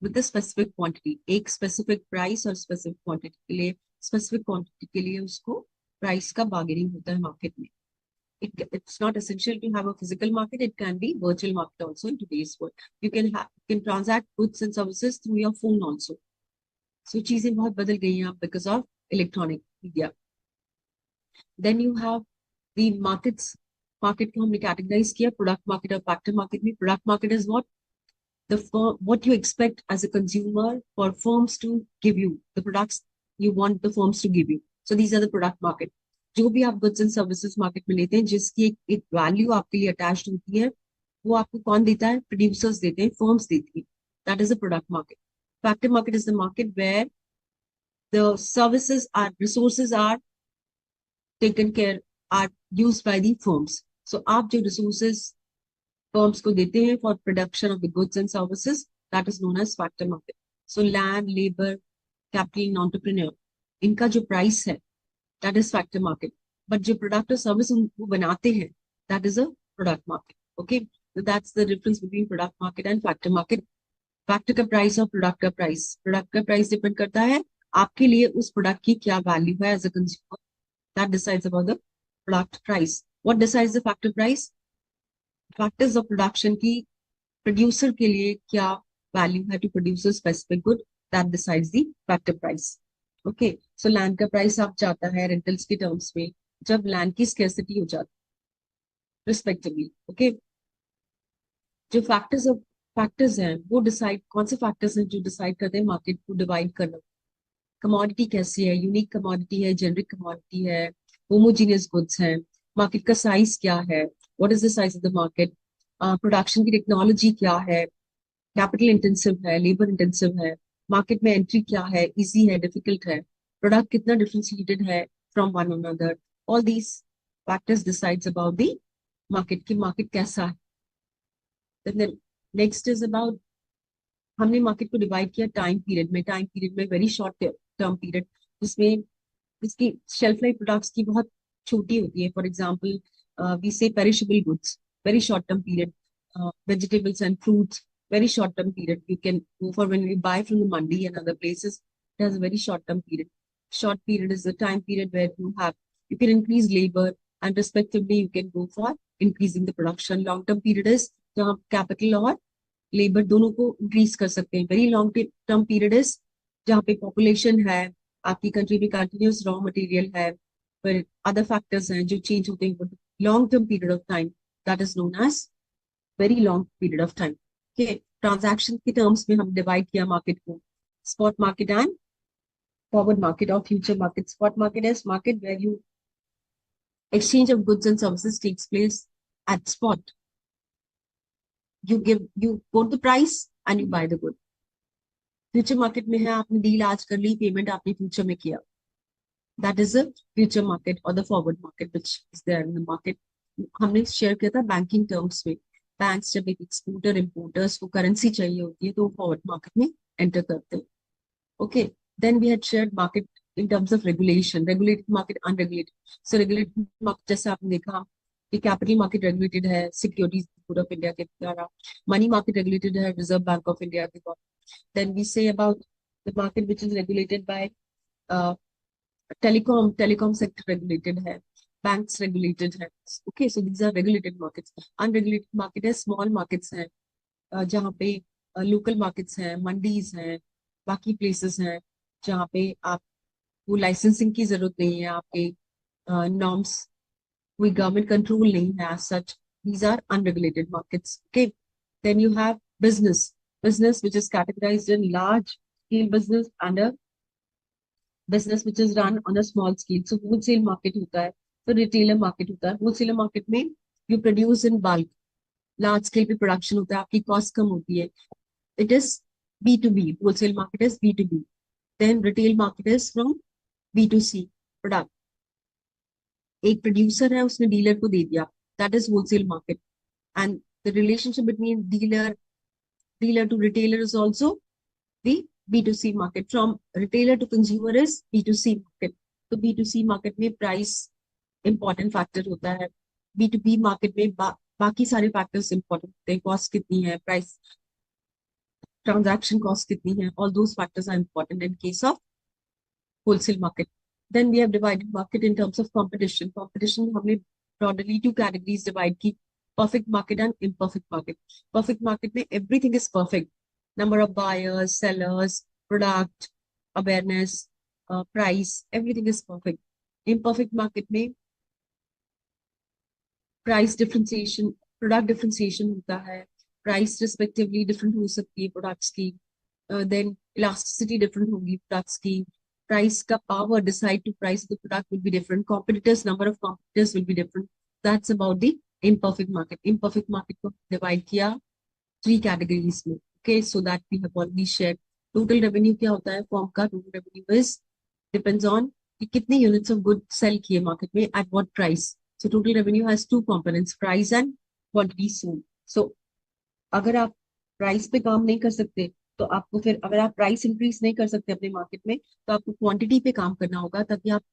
with a specific quantity. एक specific price और specific quantity के लिए, specific quantity के लिए उसको price का bargaining होता है market में. It's not essential to have a physical market. It can be virtual market also in today's world. You can transact goods and services through your phone also. So चीजें बहुत बदल गई हैं because of electronic media. Then you have the markets. Market को हमने categorize किया product market और factor market में. Product market is what? What you expect as a consumer for firms to give you, the products you want the firms to give you. So these are the product market. जो भी आप goods and services market में लेते हैं, जिसकी एक value आपके लिए attached होती है, वो आपको कौन देता है? Producers देते हैं, firms देती हैं. That is the product market. Factor market is the market where the services are, resources are taken care, are used by the firms. So आप जो resources firms को देते हैं for production of the goods and services, that is known as factor market. So land, labor, capital and entrepreneur, इनका जो price है, that is factor market. But जो product or service उनको बनाते हैं, that is a product market. Okay, so that's the difference between product market and factor market. Factor का price और product का price. Product का price depend करता है आपके लिए उस प्रोडक्ट की क्या वैल्यू है as a consumer, that decides about the product price. What decides the factor price? Factors of production की प्रोड्यूसर के लिए क्या वैल्यू है to produce a specific good, that decides the factor price. Okay, so land का price आप जाता है rentals के टर्म्स में जब लैंड की स्केर्सिटी हो जाती है रिस्पेक्टिवली. ओके, जो फैक्टर्स हैं वो डिसाइड, कौन से फैक्टर्स हैं जो डिसाइड करते हैं मार्केट को डिवाइड करना. कमोडिटी कैसी है, यूनिक कमोडिटी है, जेनरिक कमोडिटी है, होमोजीनियस गुड्स है, मार्केट का साइज क्या है, what is the size of the market, production की टेक्नोलॉजी क्या है, कैपिटल इंटेंसिव है, लेबर इंटेंसिव है, मार्केट में एंट्री क्या है, इजी है, डिफिकल्ट है, प्रोडक्ट कितना डिफरेंशिएटेड है from one another. All these factors decides about the market, की मार्केट कैसा है. नेक्स्ट इज अबाउट, हमने मार्केट को डिवाइड किया टाइम पीरियड में. टाइम पीरियड में वेरी शॉर्ट टर्म पीरियड जिसमें इसकी शेल्फ लाइफ प्रोडक्ट्स की बहुत छोटी होती है. फॉर एग्जांपल वी से perishable goods, very short term period. Vegetables and fruits, very short term period. You can go for when we buy from the mandi and other places, it has a very short term period. Short period is the time period where you can increase labor and respectively you can go for increasing the production. Long term period is जहाँ capital और labour दोनों को increase कर सकते हैं. Very long term period is जहाँ पे population है, आपकी कंट्री में कंटिन्यूस रॉ मटेरियल है, पर अदर फैक्टर्स हैं जो चेंज होते हैं. Long term period of time, that is known as very long period of time. Okay, transaction के टर्म्स में हम डिवाइड किया मार्केट को spot market and forward market और future market. Spot market is market where you exchange of goods and services takes place at spot. You quote the price and you buy the good. Future market में है आपने deal आज कर ली, payment आपने future में किया, that is a future market और the forward market which is there in the market. हमने शेयर किया था बैंकिंग टर्म्स में. बैंक्स जब एक एक्सपोर्टर इम्पोर्टर्स को करेंसी चाहिए होती है तो फॉरवर्ड मार्केट में एंटर करते हैं. Okay, then we had shared market in terms of regulation, regulated market, unregulated. So regulated market जैसे आपने देखा कि कैपिटल मार्केट रेगुलेटेड है सिक्योरिटीज बोर्ड ऑफ इंडिया के द्वारा, मनी मार्केट रेगुलेटेड है रिजर्व बैंक ऑफ इंडिया के द्वारा. Then we say about the market which is regulated by uh, telecom sector regulated है, banks regulated है. Okay, so these are regulated markets. Unregulated market है small markets हैं, जहाँ पे local markets हैं, मंडीज हैं, बाकी places हैं जहाँ पे आपको licensing की जरूरत नहीं है, आपके norms, कोई government control नहीं है as such. These are unregulated markets. Okay, then you have business which is categorized in large scale business and a business which is run on a small scale. So wholesale market होता है, तो retailer market होता है. wholesale market में you produce in bulk, large scale पे production होता है, आपकी cost कम होती है. It is B2B. wholesale market is B2B. Then retail market is from B2C product. एक प्रोड्यूसर है उसने डीलर को दे दिया, that is wholesale market. And the relationship between dealer to retailer is also the B2C market. From retailer to consumer is B2C market. तो B2C market में price important factor होता है. B2B market में बाकी सारे factors important होते हैं. Cost कितनी है, प्राइस, ट्रांजैक्शन कॉस्ट कितनी है, all those factors are important in case of wholesale market. Then we have divided market in terms of competition. Competition में हमने broadly two categories divide की, perfect market and imperfect market. Perfect market में everything is perfect. Number of buyers, sellers, product, awareness, price, everything is perfect. Imperfect market में price differentiation, product differentiation होता है, price respectively different हो सकती है products की, then elasticity different होगी products की, प्राइस का power decide to price the product will be different, competitors, number of competitors will be different. That's about the imperfect market. Imperfect market को divide किया three categories में. Okay, so that we have already share. Total revenue क्या होता है form का? Total revenue is depends on कि कितने units of good sale किए मार्केट में at what price. So total revenue has two components, price and quantity sold. So अगर आप प्राइस पे काम नहीं कर सकते तो आपको फिर, अगर आप प्राइस इंक्रीज नहीं कर सकते अपने मार्केट में तो आपको क्वांटिटी पे काम करना होगा ताकि आप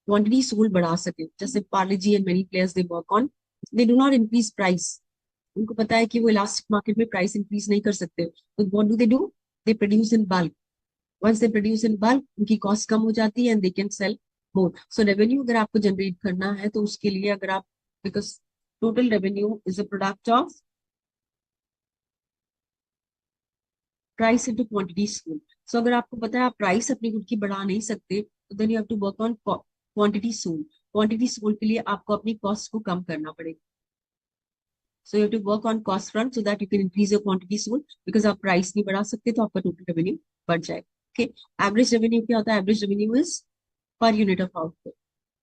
क्वांटिटी सोल्ड बढ़ा सके. जैसे पार्ले जी and many players they work on, they do not increase price. उनको पता है कि वो इलास्टिक मार्केट में प्राइस इंक्रीज नहीं कर सकते, तो what do? They produce in bulk. once they produce in bulk, उनकी कॉस्ट कम हो जाती है and they can sell more. So revenue अगर आपको जनरेट करना है तो उसके लिए अगर आप, because total revenue is a product of price into quantity sold. सो अगर आपको पता है आप प्राइस अपनी खुद की बढ़ा नहीं सकते, तो then you have to work on quantity sold. Quantity sold के लिए आपको अपनी कॉस्ट को कम करना पड़ेगा. So you have to work on cost front so that you can increase your quantity sold. Because आप प्राइस नहीं बढ़ा सकते तो आपका टोटल रेवेन्यू बढ़ जाएगा. ओके. एवरेज रेवेन्यू क्या होता है? Average revenue is per unit of output.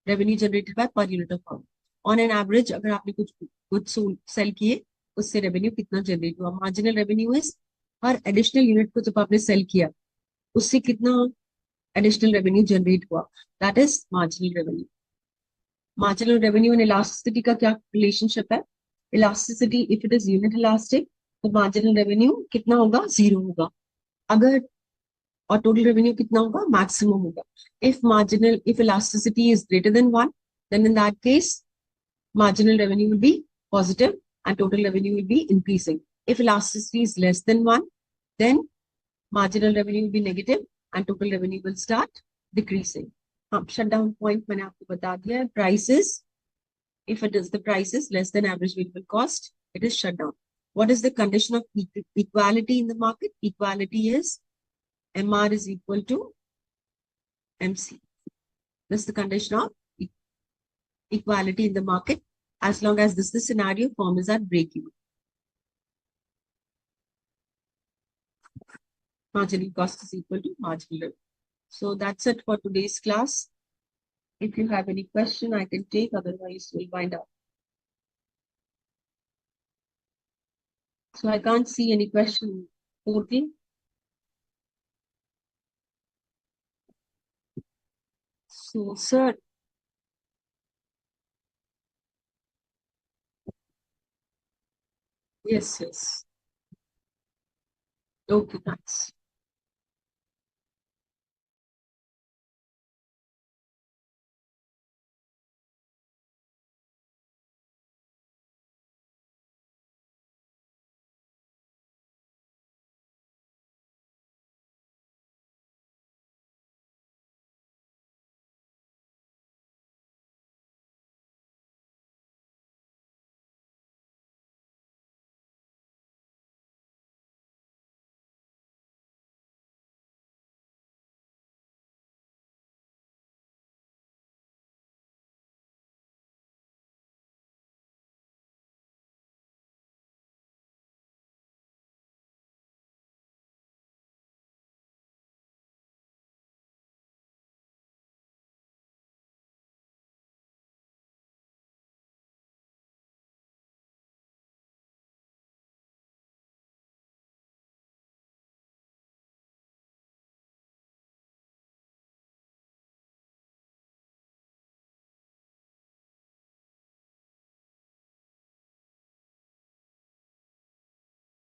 Revenue generated by per unit of output. On an average अगर आपने कुछ गुड्स सेल किए, उससे रेवेन्यू कितना जनरेट हुआ. Marginal revenue is her additional unit को जब आपने सेल किया, उससे कितना एडिशनल रेवेन्यू जनरेट हुआ. That is marginal revenue. Marginal revenue and elasticity का क्या रिलेशनशिप है? Elasticity, if it is unit elastic, तो मार्जिनल रेवेन्यू कितना होगा? जीरो होगा. अगर, और टोटल रेवेन्यू कितना होगा? मैक्सिमम होगा. If elasticity is greater than one, then in that case marginal revenue will be positive and total revenue will be increasing. If elasticity is less than 1, then marginal revenue will be negative and total revenue will start decreasing. Shutdown point मैंने आपको बता दिया है. Prices, if it is the price is less than average available cost, it is shut down. What is the condition of equality in the market? Equality is MR is equal to MC. This is the condition of equality in the market. As long as this is the scenario, firm is at break even. Marginal cost is equal to marginal revenue. So that's it for today's class. If you have any question, I can take, otherwise we'll wind up. So I can't see any question. Portal. So, sir. Yes, yes. Okay, thanks.